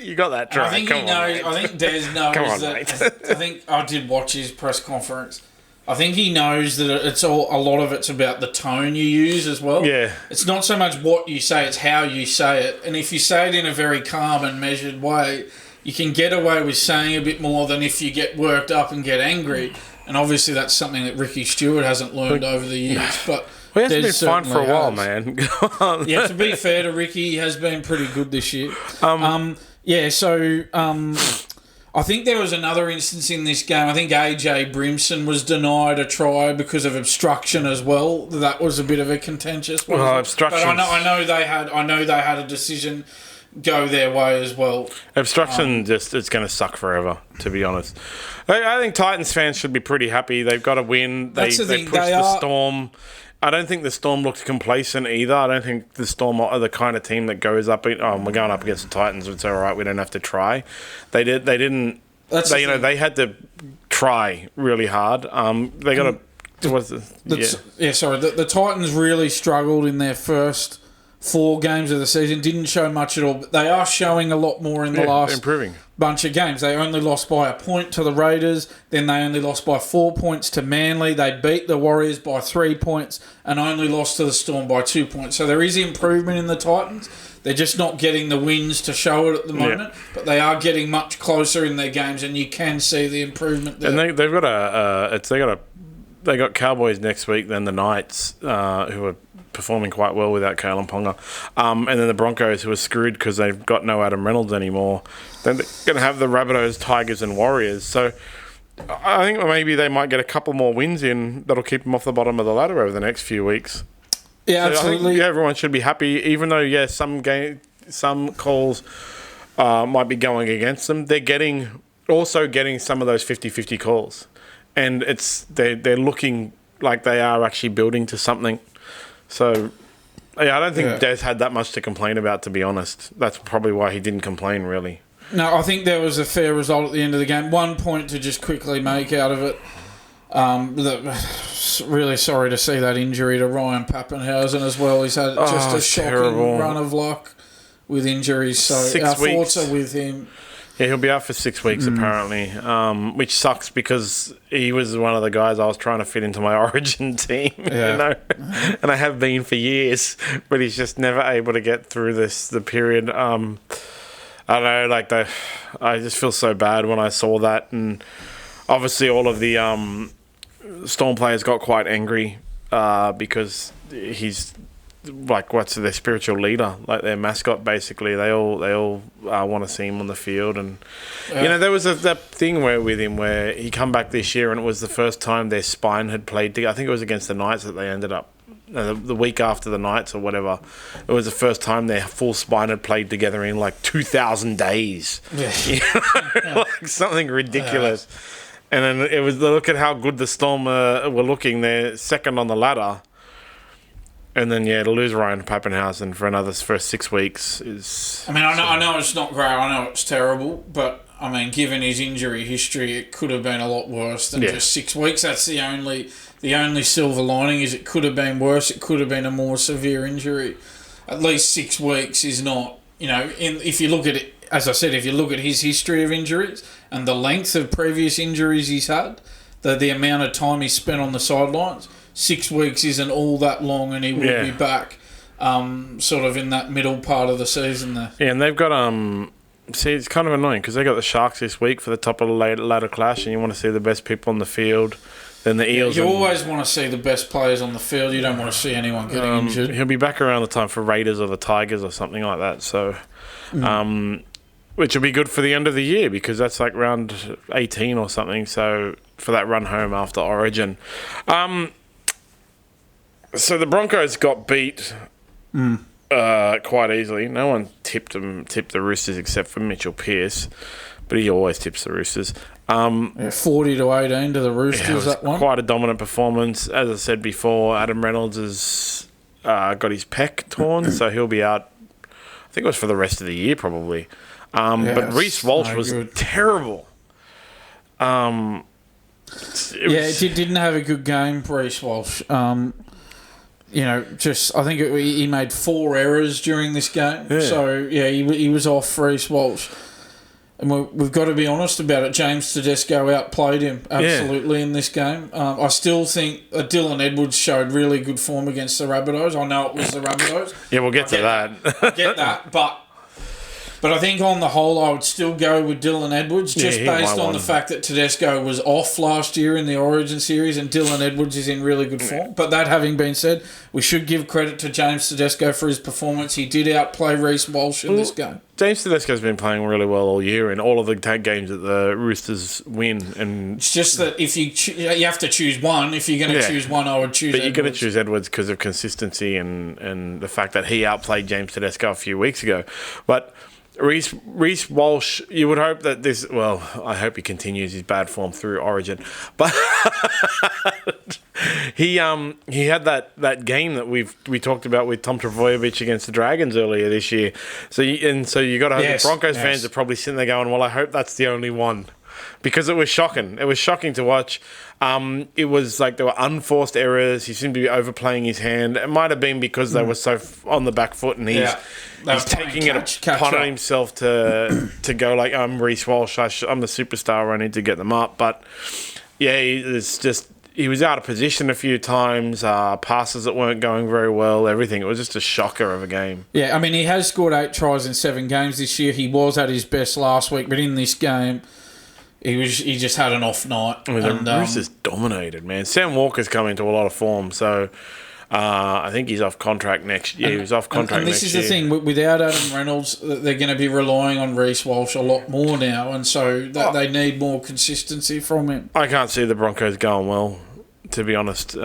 you got that try. I think I think Des knows I think I did watch his press conference. I think he knows that a lot of it's about the tone you use as well. Yeah, it's not so much what you say; it's how you say it. And if you say it in a very calm and measured way, you can get away with saying a bit more than if you get worked up and get angry. And obviously that's something that Ricky Stewart hasn't learned over the years. But he hasn't been fine for a while, man. Yeah, to be fair to Ricky, he has been pretty good this year. I think there was another instance in this game. I think AJ Brimson was denied a try because of obstruction as well. That was a bit of a contentious one. Obstruction. But I know they had a decision go their way as well. Obstruction it's going to suck forever, to be honest. I think Titans fans should be pretty happy. They've got a win. They pushed the Storm. I don't think the Storm looked complacent either. I don't think the Storm are the kind of team that goes up. We're going up against the Titans. It's all right. We don't have to try. They didn't. They had to try really hard. They got The Titans really struggled in their first 4 games of the season. Didn't show much at all, but they are showing a lot more in the last bunch of games. They only lost by a point to the Raiders, then they only lost by 4 points to Manly. They beat the Warriors by 3 points and only lost to the Storm by 2 points. So there is improvement in the Titans. They're just not getting the wins to show it at the moment, but they are getting much closer in their games, and you can see the improvement there. And they got Cowboys next week, then the Knights, who are performing quite well without Kalen Ponga, and then the Broncos, who are screwed because they've got no Adam Reynolds anymore. Then they're going to have the Rabbitohs, Tigers, and Warriors. So I think maybe they might get a couple more wins in that'll keep them off the bottom of the ladder over the next few weeks. Yeah, so absolutely. I think everyone should be happy, even though some calls might be going against them. They're also getting some of those 50-50 calls, and they're looking like they are actually building to something. So, I don't think Des had that much to complain about, to be honest. That's probably why he didn't complain, really. No, I think there was a fair result at the end of the game. 1 point to just quickly make out of it. Really sorry to see that injury to Ryan Pappenhausen as well. He's had just a shocking run of luck with injuries. So our thoughts are with him. Yeah, he'll be out for 6 weeks apparently, which sucks because he was one of the guys I was trying to fit into my Origin team, and I have been for years, but he's just never able to get through the period. I don't know, I just feel so bad when I saw that, and obviously all of the Storm players got quite angry because he's what's their spiritual leader, like their mascot, basically. They all want to see him on the field, and there was that thing with him where he come back this year, and it was the first time their spine had played together. I think it was against the Knights that they ended up the week after the Knights or whatever. It was the first time their full spine had played together in 2,000 days. Like something ridiculous. And then it was look at how good the Storm were looking. They're second on the ladder. And then, to lose Ryan Pappenhausen for 6 weeks is... I mean, I know it's not great. I know it's terrible. But, I mean, given his injury history, it could have been a lot worse than just 6 weeks. That's the only silver lining is it could have been worse. It could have been a more severe injury. At least 6 weeks is not... if you look at it, as I said, if you look at his history of injuries and the length of previous injuries he's had, the amount of time he spent on the sidelines... 6 weeks isn't all that long, and he will be back sort of in that middle part of the season there. Yeah, and they've got... see, it's kind of annoying because they got the Sharks this week for the top of the ladder clash, and you want to see the best people on the field. Then the Eels... You always want to see the best players on the field. You don't want to see anyone getting injured. He'll be back around the time for Raiders or the Tigers or something like that, so... which will be good for the end of the year because that's like round 18 or something, so for that run home after Origin. So the Broncos got beat quite easily. No one tipped the Roosters except for Mitchell Pearce, but he always tips the Roosters. 40-18 to the Roosters, that one. Quite a dominant performance. As I said before, Adam Reynolds has got his pec torn, so he'll be out, I think it was for the rest of the year probably. But Reece Walsh was terrible. It didn't have a good game, Reece Walsh. I think he made 4 errors during this game. Yeah. So, he was off, Reece Walsh. And we've got to be honest about it. James Tedesco outplayed him absolutely in this game. I still think Dylan Edwards showed really good form against the Rabbitohs. I know it was the Rabbitohs. Yeah, we'll get to that. I get that, but But I think on the whole, I would still go with Dylan Edwards, just based on the fact that Tedesco was off last year in the Origin series and Dylan Edwards is in really good form. But that having been said, we should give credit to James Tedesco for his performance. He did outplay Reece Walsh in this game. James Tedesco's been playing really well all year in all of the tag games that the Roosters win. And it's just that if you have to choose one. If you're going to choose one, I would choose Edwards. But you're going to choose Edwards because of consistency and the fact that he outplayed James Tedesco a few weeks ago. But Reece Walsh, you would hope that this... Well, I hope he continues his bad form through Origin. But he had that game that we talked about with Tom Trbojevic against the Dragons earlier this year. So you got to hope the Broncos fans are probably sitting there going, well, I hope that's the only one. Because it was shocking. It was shocking to watch. It was like there were unforced errors. He seemed to be overplaying his hand. It might have been because they were so on the back foot and he's taking it upon himself to go like, I'm Reece Walsh. I'm the superstar. I need to get them up. But yeah, he was out of position a few times. Passes that weren't going very well. Everything. It was just a shocker of a game. Yeah, I mean, he has scored 8 tries in 7 games this year. He was at his best last week, but in this game, he just had an off night. I mean, the Roosters dominated, man. Sam Walker's come into a lot of form, so I think he's off contract next year. He's off contract next year. And this is the thing, without Adam Reynolds, they're going to be relying on Reece Walsh a lot more now, and so they need more consistency from him. I can't see the Broncos going well, to be honest.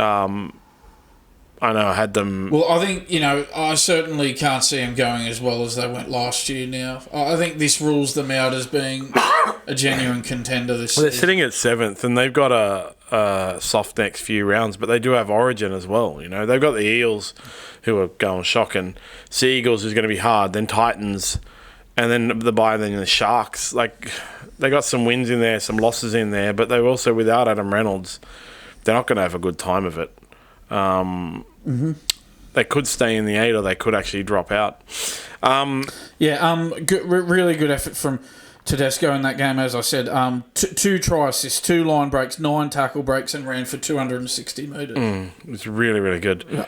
I know I had them... Well, I think, I certainly can't see them going as well as they went last year now. I think this rules them out as being a genuine contender this season. They're sitting at 7th, and they've got a soft next few rounds, but they do have Origin as well. They've got the Eels, who are going shocking. Sea Eagles is going to be hard, then Titans, and then the bye, then the Sharks. Like, they got some wins in there, some losses in there, but they're also without Adam Reynolds. They're not going to have a good time of it. They could stay in the 8 or they could actually drop out. Really good effort from Tedesco in that game, as I said. 2 try assists, 2 line breaks, 9 tackle breaks, and ran for 260 metres. It was really, really good. Yeah.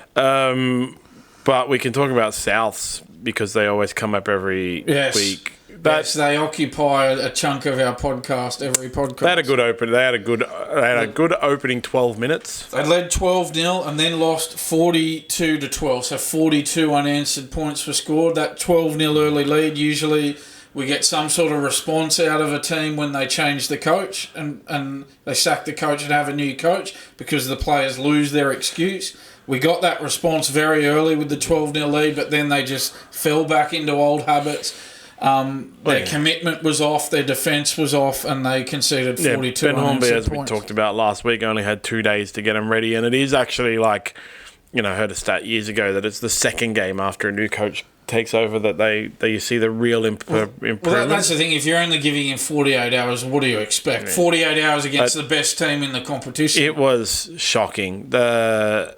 But we can talk about Souths because they always come up every week. Yes, they occupy a chunk of our podcast, every podcast. They had a good opening. They had a good opening 12 minutes. They led 12-0 and then lost 42-12. So 42 unanswered points were scored. That 12-0 early lead, usually we get some sort of response out of a team when they change the coach and they sack the coach and have a new coach because the players lose their excuse. We got that response very early with the 12-0 lead, but then they just fell back into old habits. Their commitment was off, their defence was off, and they conceded 42 Ben Hornby, as points. we talked about last week, only had 2 days to get them ready, and it is actually like, I heard a stat years ago that it's the second game after a new coach takes over that you see the real improvement. Well, that's the thing. If you're only giving him 48 hours, what do you expect? 48 hours against the best team in the competition. It was shocking. I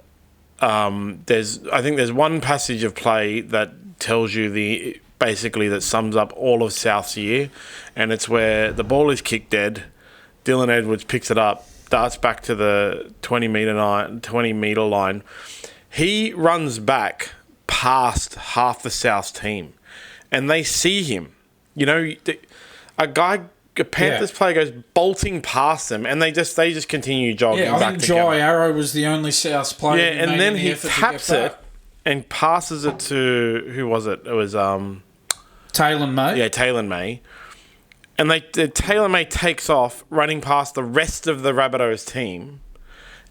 think there's one passage of play that tells you basically that sums up all of South's year, and it's where the ball is kicked dead. Dylan Edwards picks it up, darts back to the 20 metre line. He runs back past half the South's team, and they see him. A Panthers player goes bolting past them, and they just continue jogging. Yeah, I think Jai Arrow was the only South's player. Yeah, and then he taps it and passes it to, who was it? It was Taylor May. Yeah, Taylor May. And Taylor May takes off, running past the rest of the Rabbitohs team.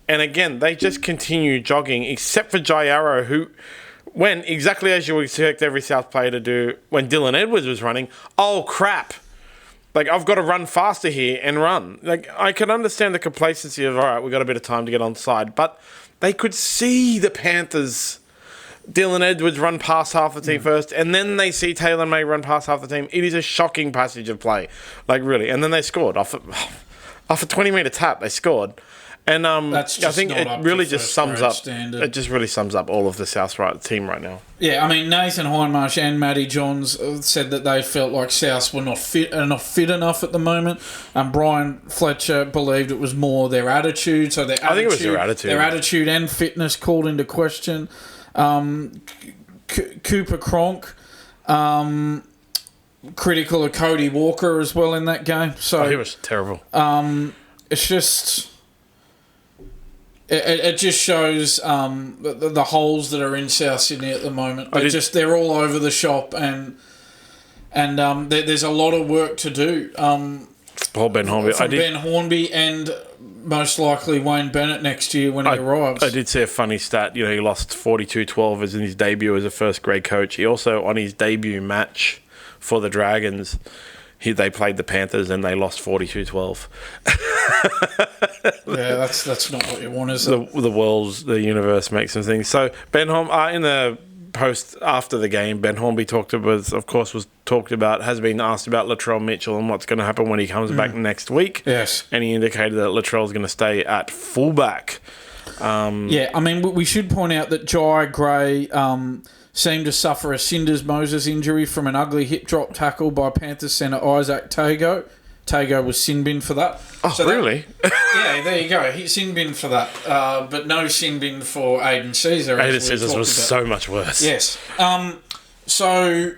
And again, they just continue jogging, except for Jai Arrow, who went exactly as you would expect every South player to do when Dylan Edwards was running. Oh, crap. Like, I've got to run faster here and run. Like, I can understand the complacency of, all right, we've got a bit of time to get on side. But they could see the Panthers... Dylan Edwards run past half the team first, and then they see Taylor May run past half the team. It is a shocking passage of play, like really. And then they scored off a 20-metre tap. They scored, and I think it really just sums up. Standard. It just really sums up all of the South team right now. Yeah, I mean Nathan Hindmarsh and Matty Johns said that they felt like Souths were not fit enough at the moment. Brian Fletcher believed it was more their attitude. So I think it was their attitude. Their attitude and fitness called into question. Cooper Cronk critical of Cody Walker as well in that game. So he was terrible. It's just... It just shows the holes that are in South Sydney at the moment. They're all over the shop, and there's a lot of work to do. Paul Ben Hornby. Ben Hornby and most likely Wayne Bennett next year when he arrives. I did see a funny stat. He lost 42-12 as in his debut as a first grade coach. He also, on his debut match for the Dragons, they played the Panthers and they lost 42-12. Yeah, that's not what you want, is it? The universe makes some things. So Ben Hornby, in the post after the game, Ben Hornby has been asked about Latrell Mitchell and what's going to happen when he comes back next week. Yes. And he indicated that Latrell's going to stay at fullback. We should point out that Jai Gray seemed to suffer a Cinders Moses injury from an ugly hip drop tackle by Panthers centre Isaac Tago. Tago was sin bin for that. Really? Yeah, there you go. He sin bin for that. But no sin bin for Aiden Caesar. Aiden Caesar was so much worse. Yes. So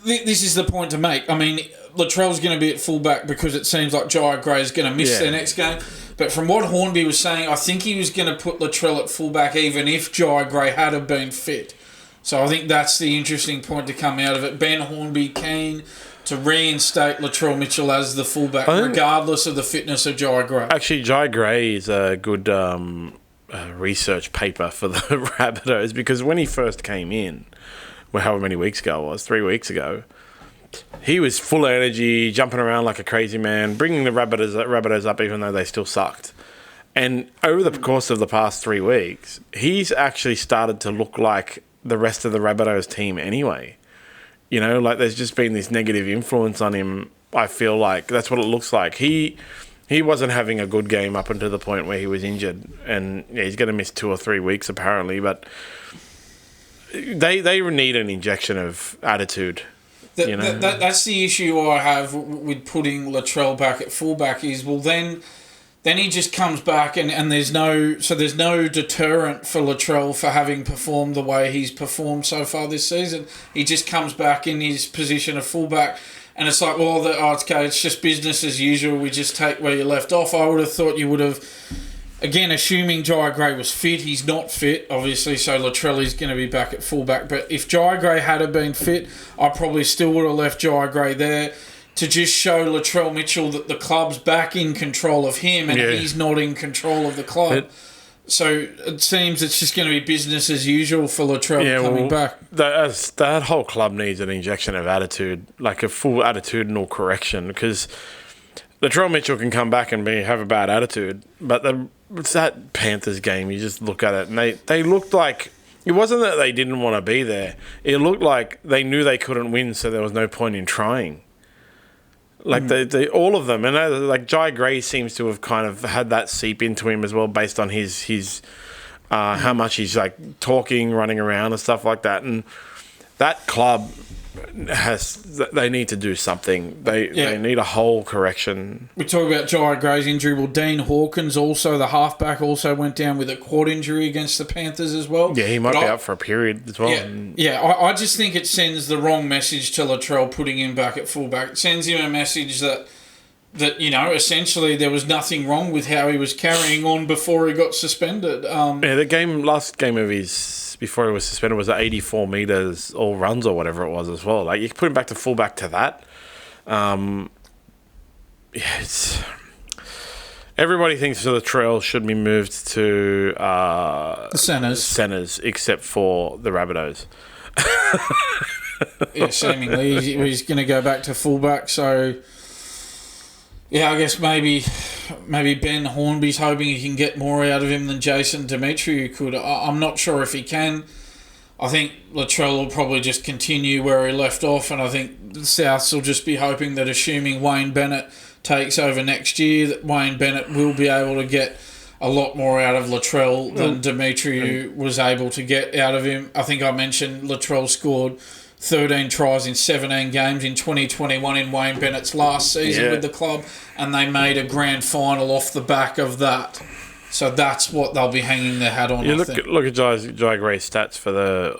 this is the point to make. Latrell's going to be at fullback because it seems like Jai Gray is going to miss their next game. But from what Hornby was saying, I think he was going to put Latrell at fullback even if Jai Gray had have been fit. So I think that's the interesting point to come out of it. Ben Hornby keen to reinstate Latrell Mitchell as the fullback, regardless of the fitness of Jai Gray. Actually, Jai Gray is a good research paper for the Rabbitohs because when he first came in, however many weeks ago it was, 3 weeks ago, he was full of energy, jumping around like a crazy man, bringing the Rabbitohs up even though they still sucked. And over the course of the past 3 weeks, he's actually started to look like the rest of the Rabbitohs team anyway. There's just been this negative influence on him. I feel like that's what it looks like. He wasn't having a good game up until the point where he was injured. And he's going to miss 2 or 3 weeks apparently. But they need an injection of attitude. That's the issue I have with putting Latrell back at fullback is, then he just comes back and there's no deterrent for Latrell for having performed the way he's performed so far this season. He just comes back in his position of fullback and it's like, it's just business as usual. We just take where you left off. I would have thought you would have, again, assuming Jai Gray was fit. He's not fit, obviously, so Latrell is going to be back at fullback. But if Jai Gray had been fit, I probably still would have left Jai Gray there to just show Latrell Mitchell that the club's back in control of him and he's not in control of the club. So it seems it's just going to be business as usual for Latrell coming back. That whole club needs an injection of attitude, like a full attitudinal correction, because Latrell Mitchell can come back and have a bad attitude, but it's that Panthers game, you just look at it and they looked like, it wasn't that they didn't want to be there. It looked like they knew they couldn't win, so there was no point in trying. Like they all of them, and like Jai Gray seems to have kind of had that seep into him as well, based on his how much he's like talking, running around, and stuff like that. And that club they need to do something. They need a whole correction. We talk about Jai Gray's injury. Well, Dean Hawkins, also the halfback, also went down with a quad injury against the Panthers as well. Yeah, he might be out for a period as well. I just think it sends the wrong message to Latrell putting him back at fullback. It sends him a message that essentially there was nothing wrong with how he was carrying on before he got suspended. The last game of his before he was suspended was at 84 metres all runs or whatever it was as well. Like, you can put him back to fullback to that. Everybody thinks the Latrell should be moved to the centres, except for the Rabbitohs. Seemingly he's going to go back to fullback. So, I guess maybe Ben Hornby's hoping he can get more out of him than Jason Demetriou could. I'm not sure if he can. I think Latrell will probably just continue where he left off, and I think the Souths will just be hoping that, assuming Wayne Bennett takes over next year, that Wayne Bennett will be able to get a lot more out of Latrell than Demetriou was able to get out of him. I think I mentioned Latrell scored 13 tries in 17 games in 2021 in Wayne Bennett's last season with the club, and they made a grand final off the back of that. So that's what they'll be hanging their hat on. Look at Jai Gray's stats for the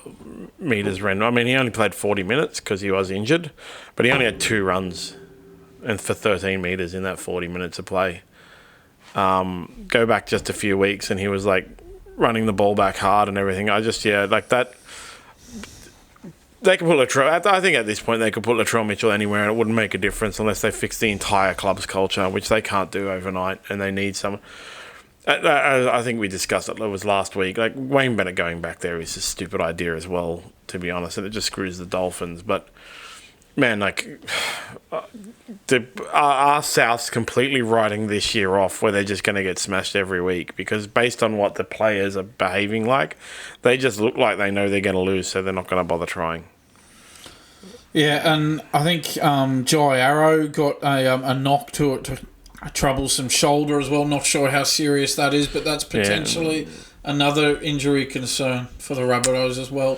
metres ran. I mean, he only played 40 minutes because he was injured, but he only had 2 runs and for 13 metres in that 40 minutes of play. Go back just a few weeks and he was like running the ball back hard and everything. Like that. They could put Latrell. I think at this point they could put Latrell Mitchell anywhere and it wouldn't make a difference unless they fix the entire club's culture, which they can't do overnight, and they need someone. I think we discussed it was last week. Like Wayne Bennett going back there is a stupid idea as well, to be honest, and it just screws the Dolphins. But man, like our South's completely writing this year off, where they're just going to get smashed every week because based on what the players are behaving like, they just look like they know they're going to lose, so they're not going to bother trying. Yeah, and I think Jai Arrow got a knock to a troublesome shoulder as well. Not sure how serious that is, but that's potentially another injury concern for the Rabbitohs as well.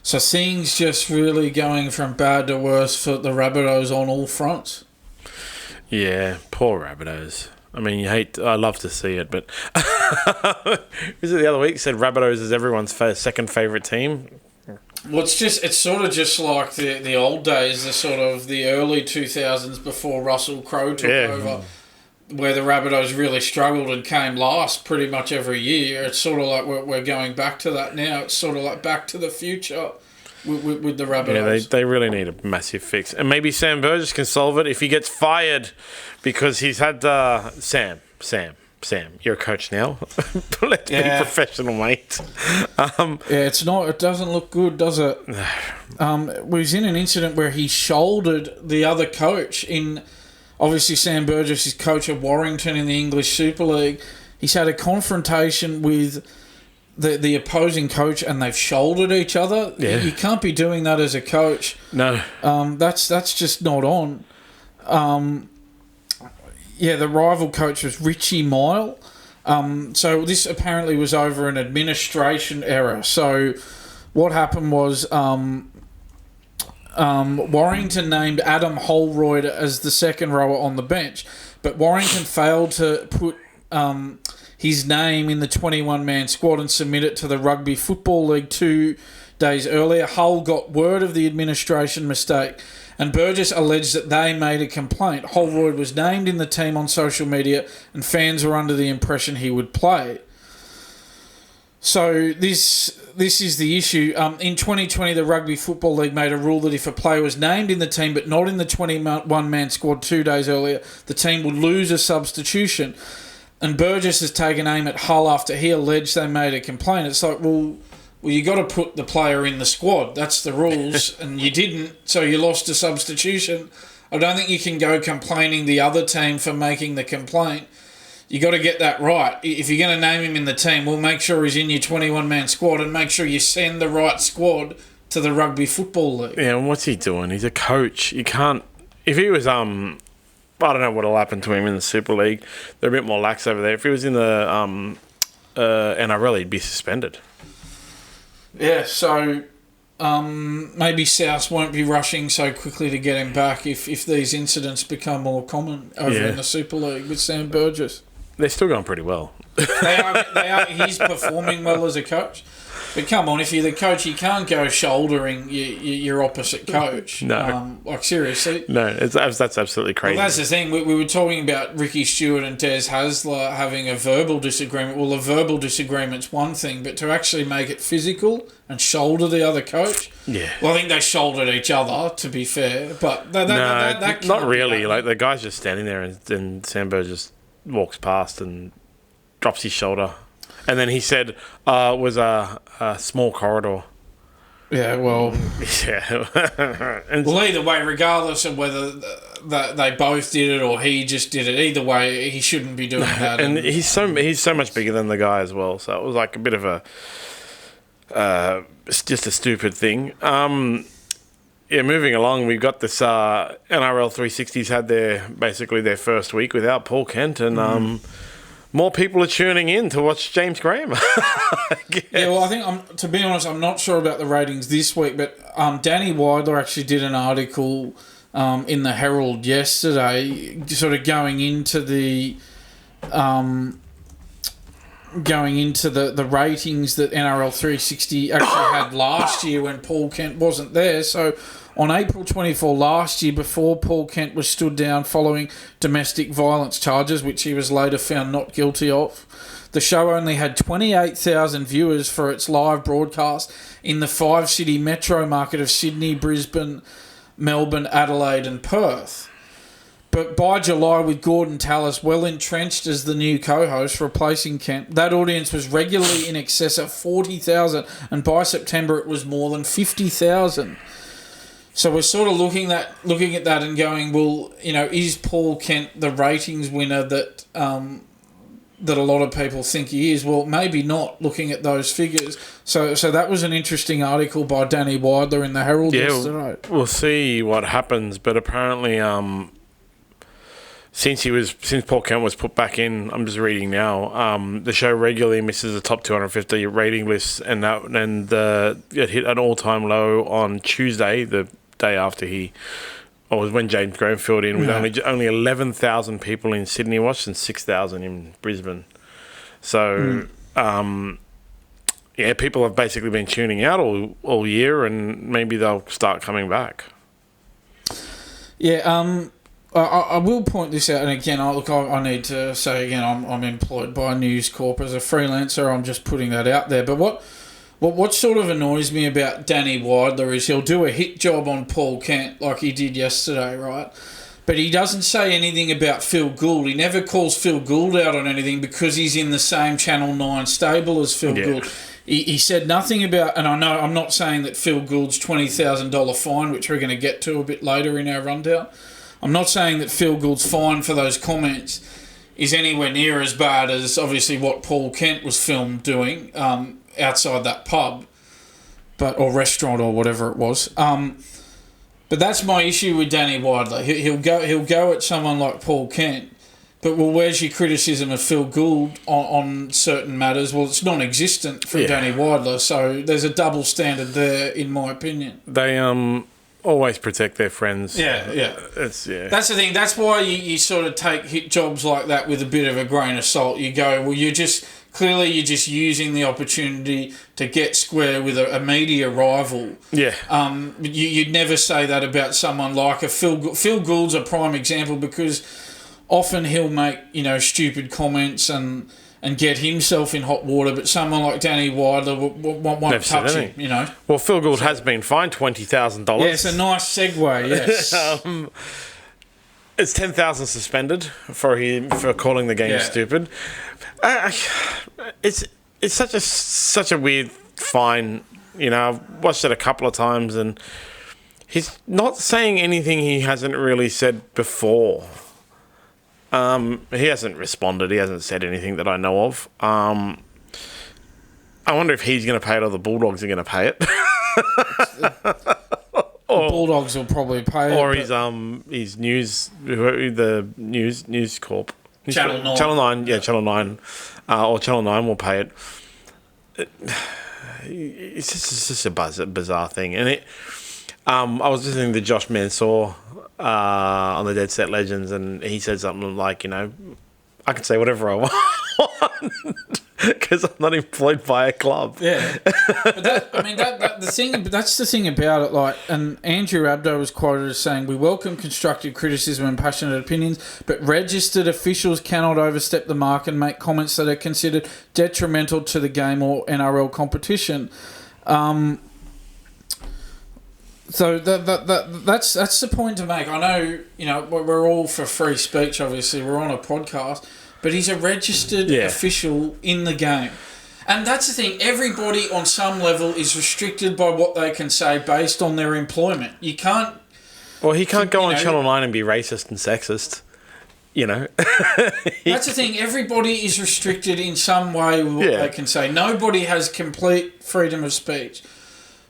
So things just really going from bad to worse for the Rabbitohs on all fronts. Yeah, poor Rabbitohs. I mean, I love to see it, but was it the other week said Rabbitohs is everyone's second favourite team? Well, it's sort of just like the old days, the early 2000s before Russell Crowe took over, where the Rabbitohs really struggled and came last pretty much every year. It's sort of like we're going back to that now. It's sort of like back to the future with the Rabbitohs. Yeah, they really need a massive fix. And maybe Sam Burgess can solve it if he gets fired, because he's had... Sam, you're a coach now. Let's be professional, mate. It doesn't look good, does it? We was in an incident where he shouldered the other coach obviously Sam Burgess is coach of Warrington in the English Super League. He's had a confrontation with the opposing coach and they've shouldered each other. Yeah. You can't be doing that as a coach. No. That's just not on. The rival coach was Richie Mile. So this apparently was over an administration error. So what happened was Warrington named Adam Holroyd as the second rower on the bench, but Warrington failed to put his name in the 21-man squad and submit it to the Rugby Football League 2 days earlier. Hull got word of the administration mistake, and Burgess alleged that they made a complaint. Holroyd was named in the team on social media, and fans were under the impression he would play. So this is the issue. In 2020, the Rugby Football League made a rule that if a player was named in the team but not in the 21-man squad 2 days earlier, the team would lose a substitution. And Burgess has taken aim at Hull after he alleged they made a complaint. It's like, well, you got to put the player in the squad. That's the rules, and you didn't, so you lost a substitution. I don't think you can go complaining the other team for making the complaint. You got to get that right. If you're going to name him in the team, we'll make sure he's in your 21-man squad and make sure you send the right squad to the Rugby Football League. Yeah, and what's he doing? He's a coach. You can't... If he was... I don't know what'll happen to him in the Super League. They're a bit more lax over there. If he was in the NRL, he'd be suspended. Yeah, so maybe South won't be rushing so quickly to get him back if these incidents become more common over in the Super League with Sam Burgess. They're still going pretty well. They are. He's performing well as a coach. But come on, if you're the coach, you can't go shouldering your opposite coach. No. Seriously. No, that's absolutely crazy. Well, that's the thing. We were talking about Ricky Stewart and Des Hasler having a verbal disagreement. Well, a verbal disagreement's one thing, but to actually make it physical and shoulder the other coach... Yeah. Well, I think they shouldered each other, to be fair. But that not really. Like, the guy's just standing there and Sam Burgess walks past and drops his shoulder. And then he said it was a small corridor. Yeah, well... Yeah. Well, either way, regardless of whether they both did it or he just did it, either way, he shouldn't be doing that. And he's so much bigger than the guy as well, so it was like a bit of a... just a stupid thing. Moving along, we've got this NRL 360's had basically their first week without Paul Kent, and... more people are tuning in to watch James Graham. Yeah, well, I think, to be honest, I'm not sure about the ratings this week, but Danny Weidler actually did an article in the Herald yesterday, sort of going into the going into the ratings that NRL 360 actually had last year when Paul Kent wasn't there. So on April 24 last year, before Paul Kent was stood down following domestic violence charges, which he was later found not guilty of, the show only had 28,000 viewers for its live broadcast in the 5-city metro market of Sydney, Brisbane, Melbourne, Adelaide and Perth. But by July, with Gordon Tallis well entrenched as the new co-host replacing Kent, that audience was regularly in excess of 40,000, and by September it was more than 50,000. So we're sort of looking at that and going, well, is Paul Kent the ratings winner that that a lot of people think he is? Well, maybe not, looking at those figures. So that was an interesting article by Danny Weidler in the Herald yesterday. We'll see what happens, but apparently since Paul Kent was put back in, I'm just reading now, the show regularly misses the top 250 rating lists, and it hit an all-time low on Tuesday, the day after was when James Graham filled in, with only 11,000 people in Sydney watched and 6,000 in Brisbane. So, people have basically been tuning out all year, and maybe they'll start coming back. Yeah, I will point this out, and again, I need to say again, I'm employed by News Corp as a freelancer. I'm just putting that out there. But what sort of annoys me about Danny Weidler is he'll do a hit job on Paul Kent like he did yesterday, right? But he doesn't say anything about Phil Gould. He never calls Phil Gould out on anything because he's in the same Channel 9 stable as Phil Gould. He said nothing about, and I know I'm not saying that Phil Gould's $20,000 fine, which we're going to get to a bit later in our rundown, I'm not saying that Phil Gould's fine for those comments is anywhere near as bad as obviously what Paul Kent was filmed doing outside that pub, or restaurant or whatever it was. But that's my issue with Danny Weidler. He'll go at someone like Paul Kent, but where's your criticism of Phil Gould on certain matters? Well, it's non-existent for Danny Weidler, so there's a double standard there, in my opinion. They always protect their friends. Yeah. That's the thing. That's why you sort of take hit jobs like that with a bit of a grain of salt. You go, well, you're just using the opportunity to get square with a media rival. Yeah. You'd never say that about someone like a Phil Gould. Phil Gould's a prime example because often he'll make stupid comments and get himself in hot water, but someone like Danny Weidler won't touch him, Well, Phil Gould has been fined $20,000. Yeah, it's a nice segue, yes. It's 10,000 suspended for calling the game stupid. It's such a weird fine. I've watched it a couple of times, and he's not saying anything he hasn't really said before. He hasn't responded. He hasn't said anything that I know of. I wonder if he's going to pay it or the Bulldogs are going to pay it. The Bulldogs will probably pay it. Or his news corp. Channel 9. Channel 9, yeah, Channel 9. Or Channel 9 will pay it. It's just a bizarre thing. And I was listening to Josh Mansour on the Dead Set Legends, and he said something like, I can say whatever I want because I'm not employed by a club. Yeah, but that's the thing about it. Like, and Andrew Abdo was quoted as saying, "We welcome constructive criticism and passionate opinions, but registered officials cannot overstep the mark and make comments that are considered detrimental to the game or NRL competition." So that's the point to make. I know, we're all for free speech, obviously. We're on a podcast. But he's a registered official in the game. And that's the thing. Everybody on some level is restricted by what they can say based on their employment. You can't... Well, he can't go on Channel 9 and be racist and sexist. That's the thing. Everybody is restricted in some way with what they can say. Nobody has complete freedom of speech.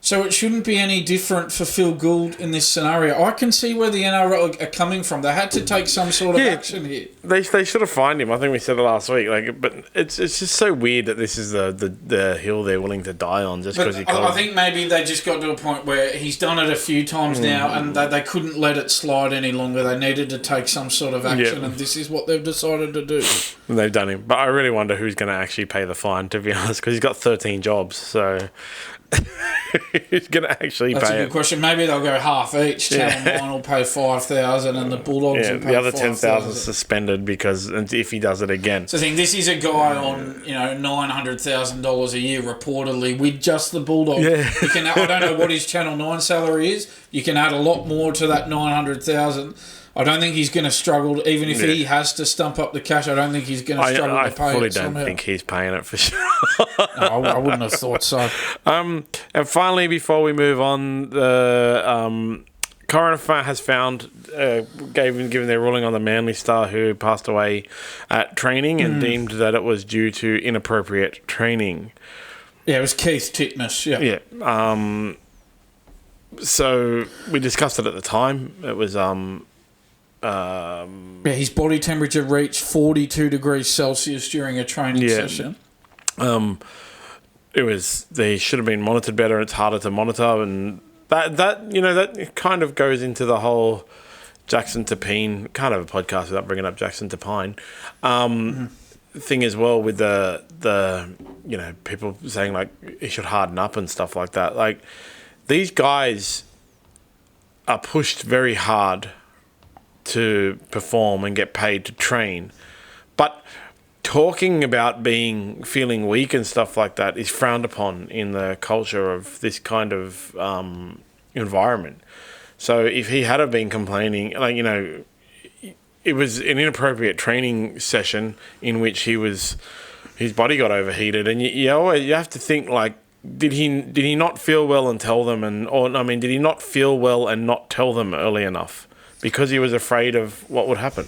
So it shouldn't be any different for Phil Gould in this scenario. I can see where the NRL are coming from. They had to take some sort of action here. They should have fined him. I think we said it last week. But it's just so weird that this is the hill they're willing to die on just because he. I think maybe they just got to a point where he's done it a few times now, and they couldn't let it slide any longer. They needed to take some sort of action, and this is what they've decided to do. And they've done him, but I really wonder who's going to actually pay the fine. To be honest, because he's got 13 jobs, so. Who's going to actually That's pay a good question. Maybe they'll go half each. Channel 9 will pay 5,000 and the Bulldogs will pay the other 10,000 suspended because if he does it again. So I think this is a guy on $900,000 a year reportedly with just the Bulldogs. Yeah. I don't know what his Channel 9 salary is. You can add a lot more to that 900,000. I don't think he's going to struggle, even if he has to stump up the cash. I don't think he's going to struggle to pay it. I fully don't think he's paying it for sure. No, I wouldn't have thought so. And finally, before we move on, the Coroner has found, given their ruling on the Manly star who passed away at training and deemed that it was due to inappropriate training. Yeah, it was Keith Titmus. Yeah. Yeah. So we discussed it at the time. It was his body temperature reached 42 degrees Celsius during a training session. They should have been monitored better. It's harder to monitor, and that kind of goes into the whole Jackson Tapine kind of a podcast without bringing up Jackson Tapine thing as well, with the people saying like he should harden up and stuff like that. Like these guys are pushed very hard to perform and get paid to train, but talking about feeling weak and stuff like that is frowned upon in the culture of this kind of environment. So if he had have been complaining, it was an inappropriate training session in which his body got overheated, and you have to think like, did he not feel well and tell them, did he not feel well and not tell them early enough? Because he was afraid of what would happen.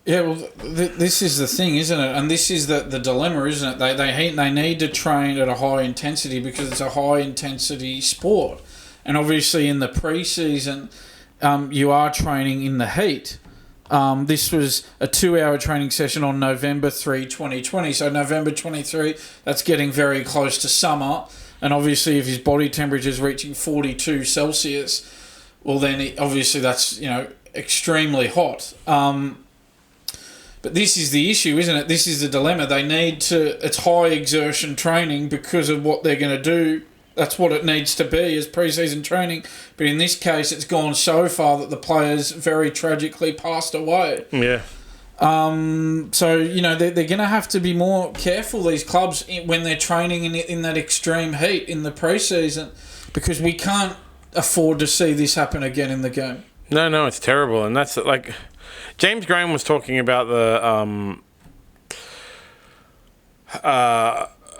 Yeah, well, this is the thing, isn't it? And this is the dilemma, isn't it? They need to train at a high intensity because it's a high intensity sport, and obviously in the pre-season, you are training in the heat. This was a 2-hour training session on November 3, 2020. So November 23, that's getting very close to summer, and obviously if his body temperature is reaching 42 Celsius. Well, then obviously that's extremely hot. But this is the issue, isn't it? This is the dilemma. They need to. It's high exertion training because of what they're going to do. That's what it needs to be as pre-season training. But in this case, it's gone so far that the players very tragically passed away. Yeah. So they're going to have to be more careful, these clubs, when they're training in that extreme heat in the pre-season, because we can't afford to see this happen again in the game. No, it's terrible, and that's like James Graham was talking about the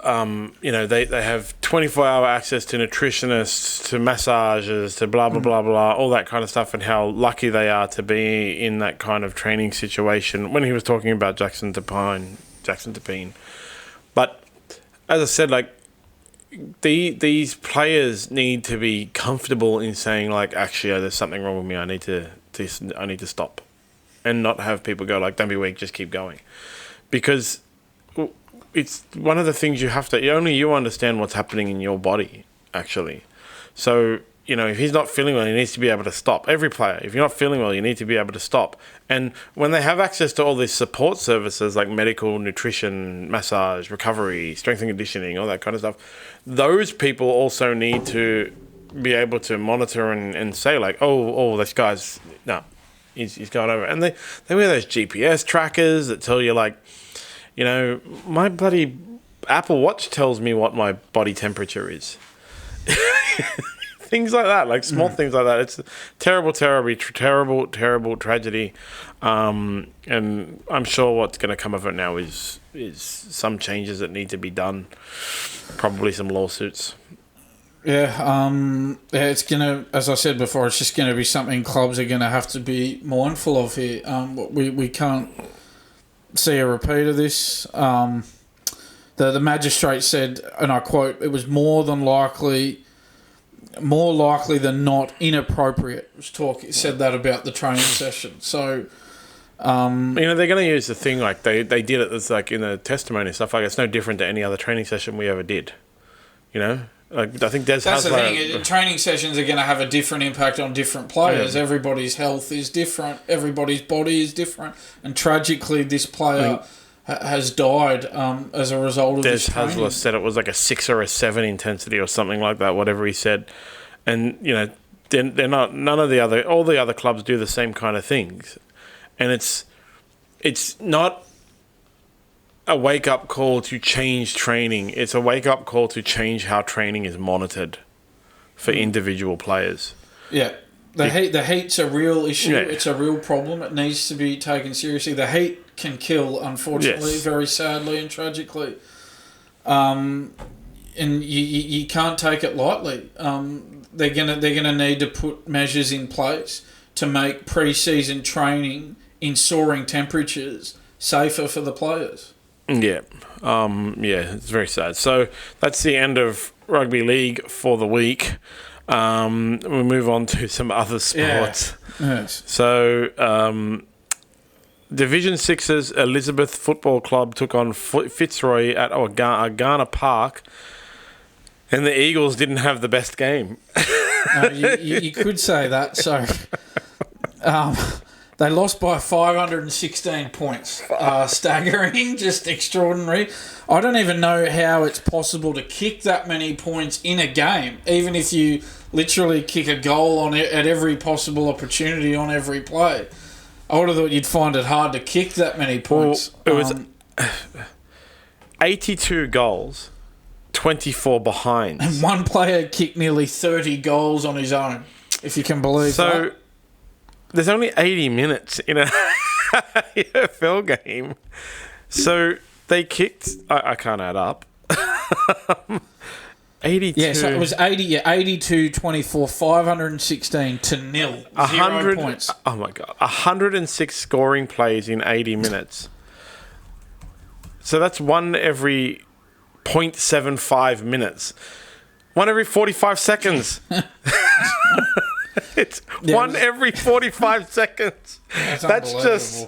they have 24-hour access to nutritionists, to massages, to blah blah blah blah, all that kind of stuff, and how lucky they are to be in that kind of training situation. When he was talking about Jackson Tapine, but as I said, like. These players need to be comfortable in saying like, actually, there's something wrong with me. I need to stop, and not have people go like, don't be weak, just keep going, because it's one of the things you have to. Only you understand what's happening in your body, actually. So if he's not feeling well, he needs to be able to stop. Every player, if you're not feeling well, you need to be able to stop. And when they have access to all these support services like medical, nutrition, massage, recovery, strength and conditioning, all that kind of stuff, those people also need to be able to monitor and say like, oh, this guy's, no, he's going over. And they wear those GPS trackers that tell you like, my bloody Apple Watch tells me what my body temperature is. Things like that, like small things like that. It's a terrible tragedy. And I'm sure what's going to come of it now is some changes that need to be done. Probably some lawsuits. Yeah, it's going to, as I said before, it's just going to be something clubs are going to have to be mindful of here. We can't see a repeat of this. The magistrate said, and I quote, it was more than likely more likely than not inappropriate. Said that about the training session. So, they're going to use the thing like they did it. It's like in the testimony and stuff like it's no different to any other training session we ever did. Like I think Des that's the thing. Training sessions are going to have a different impact on different players. Yeah. Everybody's health is different. Everybody's body is different. And tragically, this player has died as a result of this training. Des Hasler said it was like a 6 or a 7 intensity or something like that. Whatever he said, and they're not. All the other clubs do the same kind of things, and it's not a wake-up call to change training. It's a wake-up call to change how training is monitored for individual players. Yeah. The heat's a real issue. Yeah. It's a real problem. It needs to be taken seriously. The heat can kill, unfortunately, very sadly and tragically. And you can't take it lightly. They're gonna need to put measures in place to make pre-season training in soaring temperatures safer for the players. Yeah. It's very sad. So that's the end of rugby league for the week. We'll move on to some other sports. Yeah. Yes. So, Division 6's Elizabeth Football Club took on Fitzroy at Organa Park, and the Eagles didn't have the best game. You could say that. So, they lost by 516 points. Staggering, just extraordinary. I don't even know how it's possible to kick that many points in a game, even if you literally kick a goal on it at every possible opportunity on every play. I would have thought you'd find it hard to kick that many points. Well, it was 82 goals, 24 behinds. And one player kicked nearly 30 goals on his own, if you can believe that. So there's only 80 minutes in a AFL game. So they kicked... I can't add up. 82... Yeah, so it was 82-24, 516 to 0. 0 points. Oh, my God. 106 scoring plays in 80 minutes. So that's one every 0.75 minutes. One every 45 seconds. It's one every 45 seconds. That's just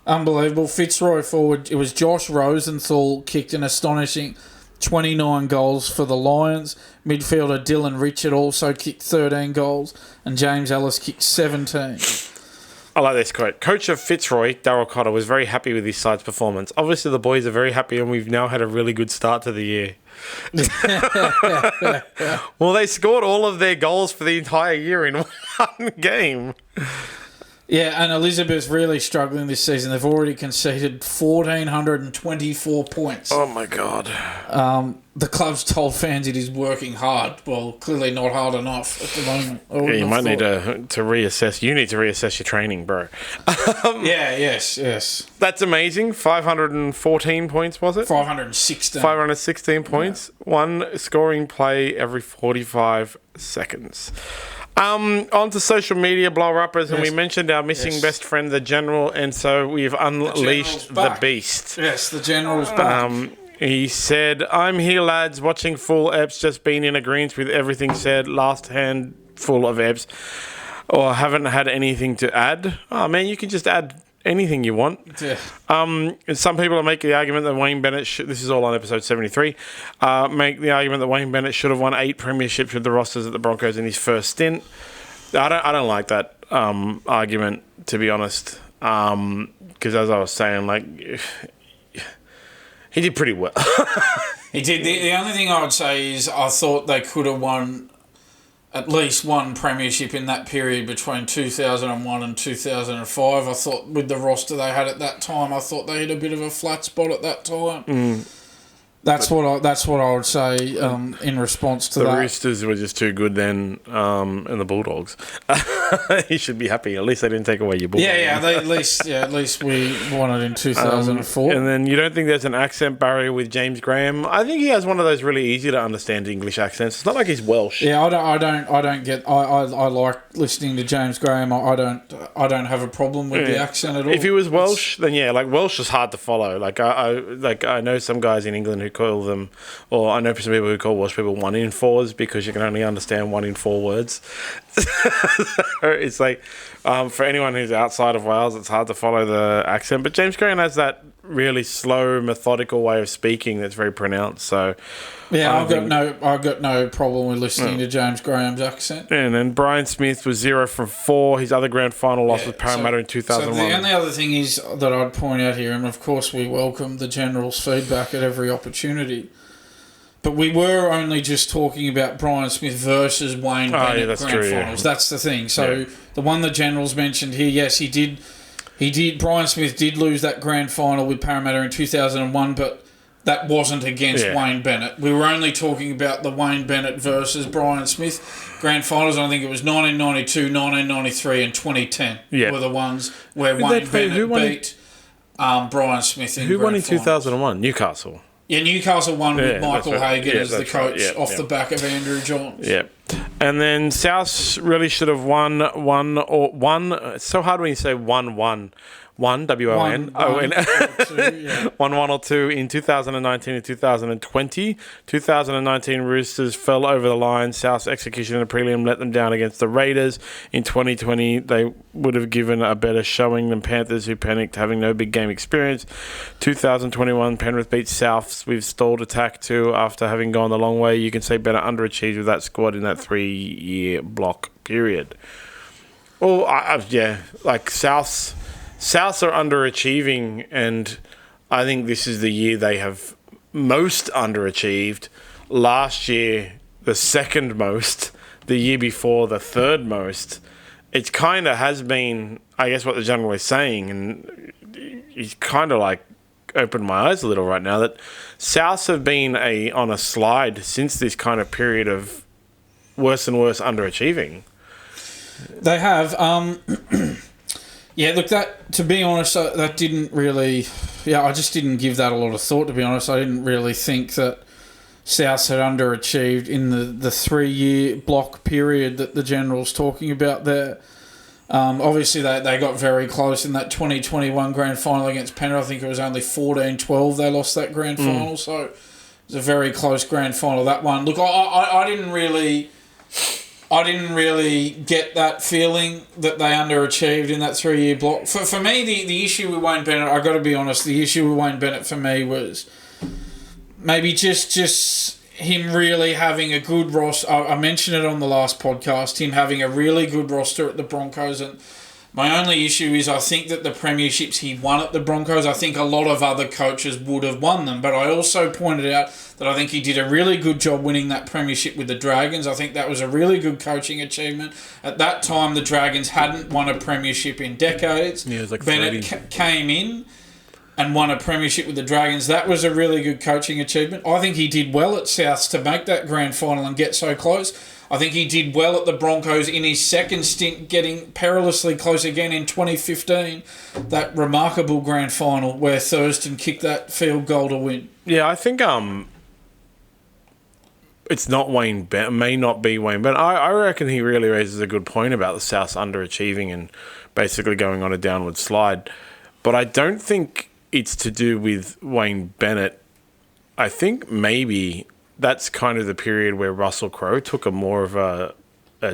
unbelievable. Fitzroy forward. It was Josh Rosenthal kicked an astonishing 29 goals for the Lions. Midfielder Dylan Richard also kicked 13 goals, and James Ellis kicked 17. I like this quote. Coach of Fitzroy, Darryl Cotter, was very happy with his side's performance. Obviously, the boys are very happy, and we've now had a really good start to the year. Well, they scored all of their goals for the entire year in one game. Yeah, and Elizabeth's really struggling this season. They've already conceded 1,424 points. Oh, my God. The club's told fans it is working hard. Well, clearly not hard enough at the moment. Yeah, you might need to reassess. You need to reassess your training, bro. Yes. That's amazing. 514 points, was it? 516. 516 points. Yeah. One scoring play every 45 seconds. On to social media blow-uppers, and we mentioned our missing best friend, the General, and so we've unleashed the beast. Yes, the General's back. He said, I'm here, lads, watching full eps, just been in agreement with everything said, last handful of eps, or haven't had anything to add. Oh, man, you can just add anything you want. Yeah. Some people are making the argument that Wayne Bennett, this is all on episode 73, make the argument that Wayne Bennett should have won 8 premierships with the rosters at the Broncos in his first stint. I don't like that argument, to be honest, because as I was saying, like, he did pretty well. He did. The only thing I would say is I thought they could have won at least one premiership in that period between 2001 and 2005. I thought with the roster they had at that time, I thought they hit a bit of a flat spot at that time. That's what I would say in response to that. The Roosters were just too good then, and the Bulldogs. You should be happy. At least they didn't take away your Bulldogs. At least we won it in 2004. And then you don't think there's an accent barrier with James Graham? I think he has one of those really easy to understand English accents. It's not like he's Welsh. Yeah, I don't get. I like listening to James Graham. I don't have a problem with the accent at all. If he was Welsh, then yeah, like Welsh is hard to follow. Like I know some guys in England who who call them, or I know some people who call Welsh people 1-in-4s because you can only understand 1 in 4 words. So it's like, for anyone who's outside of Wales, it's hard to follow the accent. But James Graham has that really slow, methodical way of speaking that's very pronounced. So yeah, I've got no problem with listening to James Graham's accent. And then Brian Smith was 0 from 4. His other grand final loss was Parramatta in 2001. So the only other thing is that I'd point out here, and of course we welcome the General's feedback at every opportunity, but we were only just talking about Brian Smith versus Wayne Bennett grand finals. Yeah. That's the thing. So the one the General's mentioned here, yes, he did. Brian Smith did lose that grand final with Parramatta in 2001, but that wasn't against Wayne Bennett. We were only talking about the Wayne Bennett versus Brian Smith grand finals. I think it was 1992, 1993 and 2010 were the ones where Wayne Bennett beat Brian Smith in Who won in finals. 2001? Newcastle. Yeah, Newcastle won with Michael Hagan as the coach off the back of Andrew Johns. Yeah. And then South really should have won. It's so hard when you say 1-1. 1, W-O-N. 1-1 or 2 in 2019 and 2020. 2019 Roosters fell over the line. South's execution in the prelim let them down against the Raiders. In 2020, they would have given a better showing than Panthers, who panicked, having no big game experience. 2021, Penrith beat Souths with stalled attack too after having gone the long way. You can say better underachieved with that squad in that 3-year block period. Well, Souths are underachieving, and I think this is the year they have most underachieved. Last year, the second most. The year before, the third most. It kind of has been, I guess, what the General is saying, and he's kind of like opened my eyes a little right now, that Souths have been on a slide since this kind of period of worse and worse underachieving. They have. Yeah, look, that, to be honest, that didn't really... Yeah, I just didn't give that a lot of thought, to be honest. I didn't really think that Souths had underachieved in the 3-year block period that the General's talking about there. Obviously, they got very close in that 2021 grand final against Penrith. I think it was only 14-12 they lost that grand final, so it was a very close grand final, that one. Look, I didn't really get that feeling that they underachieved in that 3-year block. For me, the issue with Wayne Bennett, I've got to be honest, the issue with Wayne Bennett for me was maybe just him really having a good roster. I mentioned it on the last podcast, him having a really good roster at the Broncos. And my only issue is I think that the premierships he won at the Broncos, I think a lot of other coaches would have won them. But I also pointed out that I think he did a really good job winning that premiership with the Dragons. I think that was a really good coaching achievement. At that time, the Dragons hadn't won a premiership in decades. Yeah, it was like Bennett came in and won a premiership with the Dragons. That was a really good coaching achievement. I think he did well at Souths to make that grand final and get so close. I think he did well at the Broncos in his second stint, getting perilously close again in 2015. That remarkable grand final where Thurston kicked that field goal to win. Yeah, I think it's not Wayne Bennett. May not be Wayne Bennett. I reckon he really raises a good point about the Souths underachieving and basically going on a downward slide. But I don't think it's to do with Wayne Bennett. I think maybe that's kind of the period where Russell Crowe took a more of a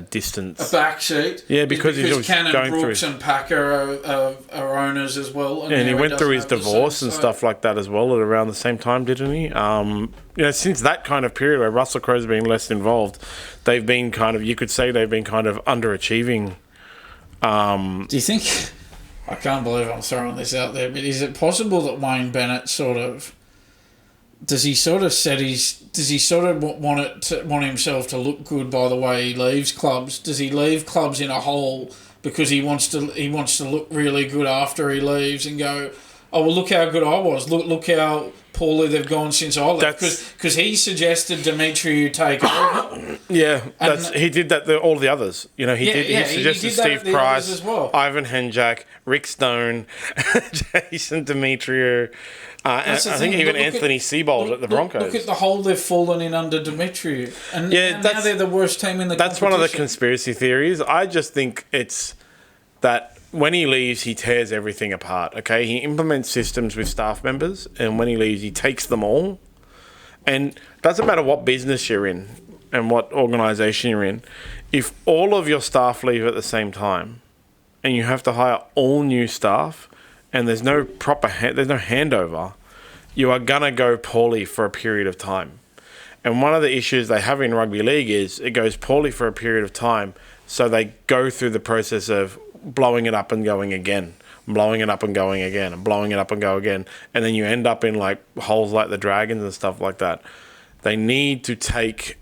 distance. A backseat. Yeah, because he was Cannon going Brooks through... and Packer are owners as well. And he went through his divorce and stuff like that as well at around the same time, didn't he? Since that kind of period where Russell Crowe's been less involved, they've been kind of, you could say they've been kind of underachieving. Do you think... I can't believe I'm throwing this out there, but is it possible that Wayne Bennett does he want himself to look good by the way he leaves clubs? Does he leave clubs in a hole because he wants to look really good after he leaves and go, oh well, look how good I was, look how poorly they've gone since I left, because he suggested Demetriou take over. Yeah, he did that. All the others, he suggested Steve Price as well. Ivan Henjak, Rick Stone, Jason Demetriou. I think even Anthony Seibold at the Broncos. Look at the hole they've fallen in under Demetriou. And now they're the worst team in the competition. That's one of the conspiracy theories. I just think it's that when he leaves, he tears everything apart, okay? He implements systems with staff members, and when he leaves, he takes them all And it doesn't matter what business you're in and what organisation you're in, if all of your staff leave at the same time and you have to hire all new staff and there's no proper there's no handover, you are going to go poorly for a period of time. And one of the issues they have in rugby league is it goes poorly for a period of time, so they go through the process of blowing it up and going again, blowing it up and going again, and blowing it up and go again. And then you end up in like holes like the Dragons and stuff like that. They need to take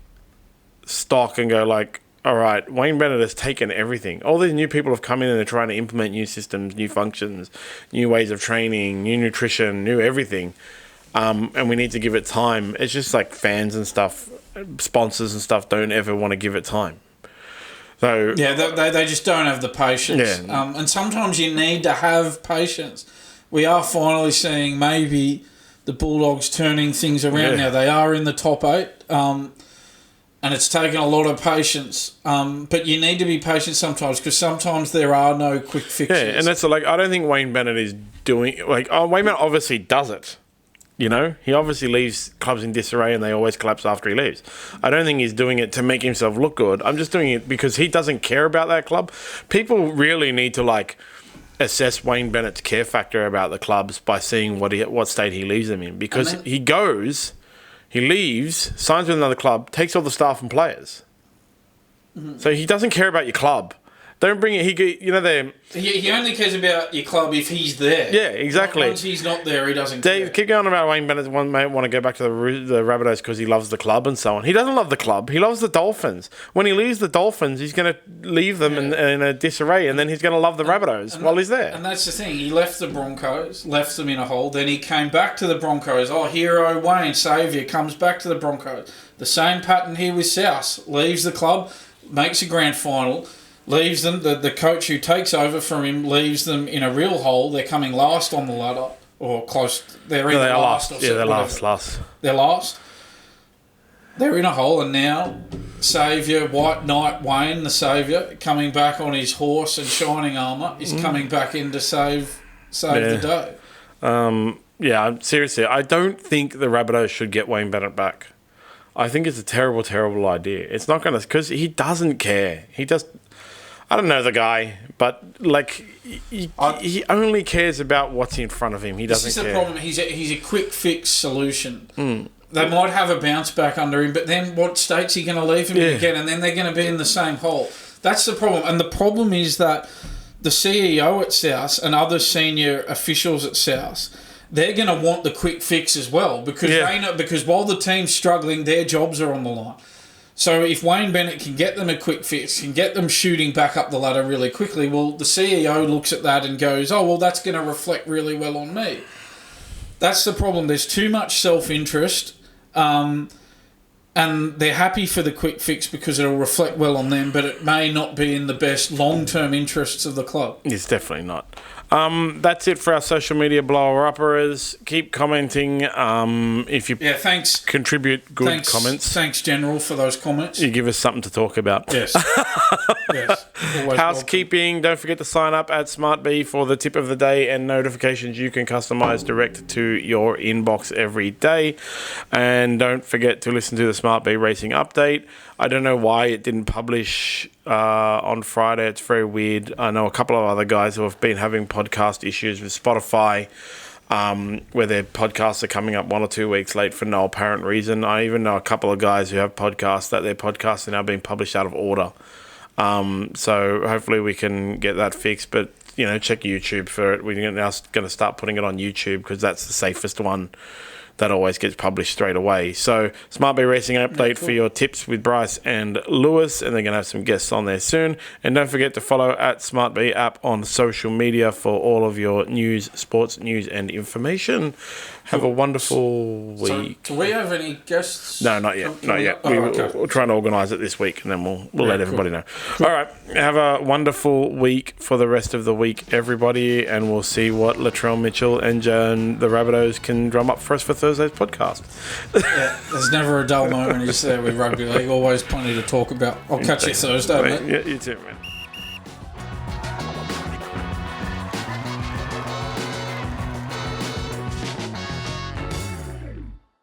stock and go like, all right, Wayne Bennett has taken everything. All these new people have come in and they're trying to implement new systems, new functions, new ways of training, new nutrition, new everything. And we need to give it time. It's just like fans and stuff, sponsors and stuff don't ever want to give it time. So yeah, they just don't have the patience. Yeah. And sometimes you need to have patience. We are finally seeing maybe the Bulldogs turning things around now. They are in the top 8. And it's taken a lot of patience. But you need to be patient sometimes because sometimes there are no quick fixes. Yeah, and that's like, I don't think Wayne Bennett is doing, like, Wayne Bennett obviously does it. You know, he obviously leaves clubs in disarray and they always collapse after he leaves. I don't think he's doing it to make himself look good. I'm just doing it because he doesn't care about that club. People really need to, like, assess Wayne Bennett's care factor about the clubs by seeing what state he leaves them in. Because he leaves, signs with another club, takes all the staff and players. Mm-hmm. So he doesn't care about your club. Don't bring it. He only cares about your club if he's there. Yeah, exactly. Once he's not there, he doesn't care. Dave, keep going about Wayne Bennett. One may want to go back to the Rabbitohs because he loves the club and so on. He doesn't love the club. He loves the Dolphins. When he leaves the Dolphins, he's going to leave them in a disarray, and then he's going to love the Rabbitohs while he's there. And that's the thing. He left the Broncos, left them in a hole. Then he came back to the Broncos. Oh, hero Wayne, saviour, comes back to the Broncos. The same pattern here with South. Leaves the club, makes a grand final. Leaves them, the coach who takes over from him leaves them in a real hole. They're coming last on the ladder, or close. They're in last. They're last. They're last. They're in a hole, and now saviour, White Knight Wayne, the saviour, coming back on his horse and shining armour, is coming back in to save the day. Seriously, I don't think the Rabbitohs should get Wayne Bennett back. I think it's a terrible, terrible idea. It's not going to, because he doesn't care. He just... I don't know the guy, but like he only cares about what's in front of him. He doesn't care. This is the problem. He's a quick fix solution. They might have a bounce back under him, but then what state's he going to leave him in again? And then they're going to be in the same hole. That's the problem. And the problem is that the CEO at South and other senior officials at South, they're going to want the quick fix as well because they know, because while the team's struggling, their jobs are on the line. So if Wayne Bennett can get them a quick fix, can get them shooting back up the ladder really quickly, well, the CEO looks at that and goes, oh, well, that's going to reflect really well on me. That's the problem. There's too much self-interest, and they're happy for the quick fix because it'll reflect well on them, but it may not be in the best long-term interests of the club. It's definitely not. That's it for our social media blower-uppers. Keep commenting. If you thanks. Contribute good comments. Thanks, General, for those comments. You give us something to talk about. Yes. Yes. Always housekeeping. Welcome. Don't forget to sign up at SmartB for the tip of the day and notifications you can customize direct to your inbox every day. And don't forget to listen to the SmartB Racing Update. I don't know why it didn't publish on Friday. It's very weird. I know a couple of other guys who have been having podcast issues with Spotify, where their podcasts are coming up 1 or 2 weeks late for no apparent reason. I even know a couple of guys who have podcasts that their podcasts are now being published out of order. So hopefully we can get that fixed. But, check YouTube for it. We're now going to start putting it on YouTube because that's the safest one. That always gets published straight away. So, SmartB Racing Update for your tips with Bryce and Lewis, and they're going to have some guests on there soon. And don't forget to follow at SmartB app on social media for all of your news, sports news, and information. Have a wonderful week. So, do we have any guests? No, not yet. Not yet. We're trying to organise it this week, and then we'll let everybody know. Cool. All right. Have a wonderful week for the rest of the week, everybody, and we'll see what Latrell Mitchell and the Rabbitohs can drum up for us for Thursday's podcast. There's never a dull moment, is there, with rugby league. Always plenty to talk about. I'll catch you Thursday, mate. Yeah, you too, man.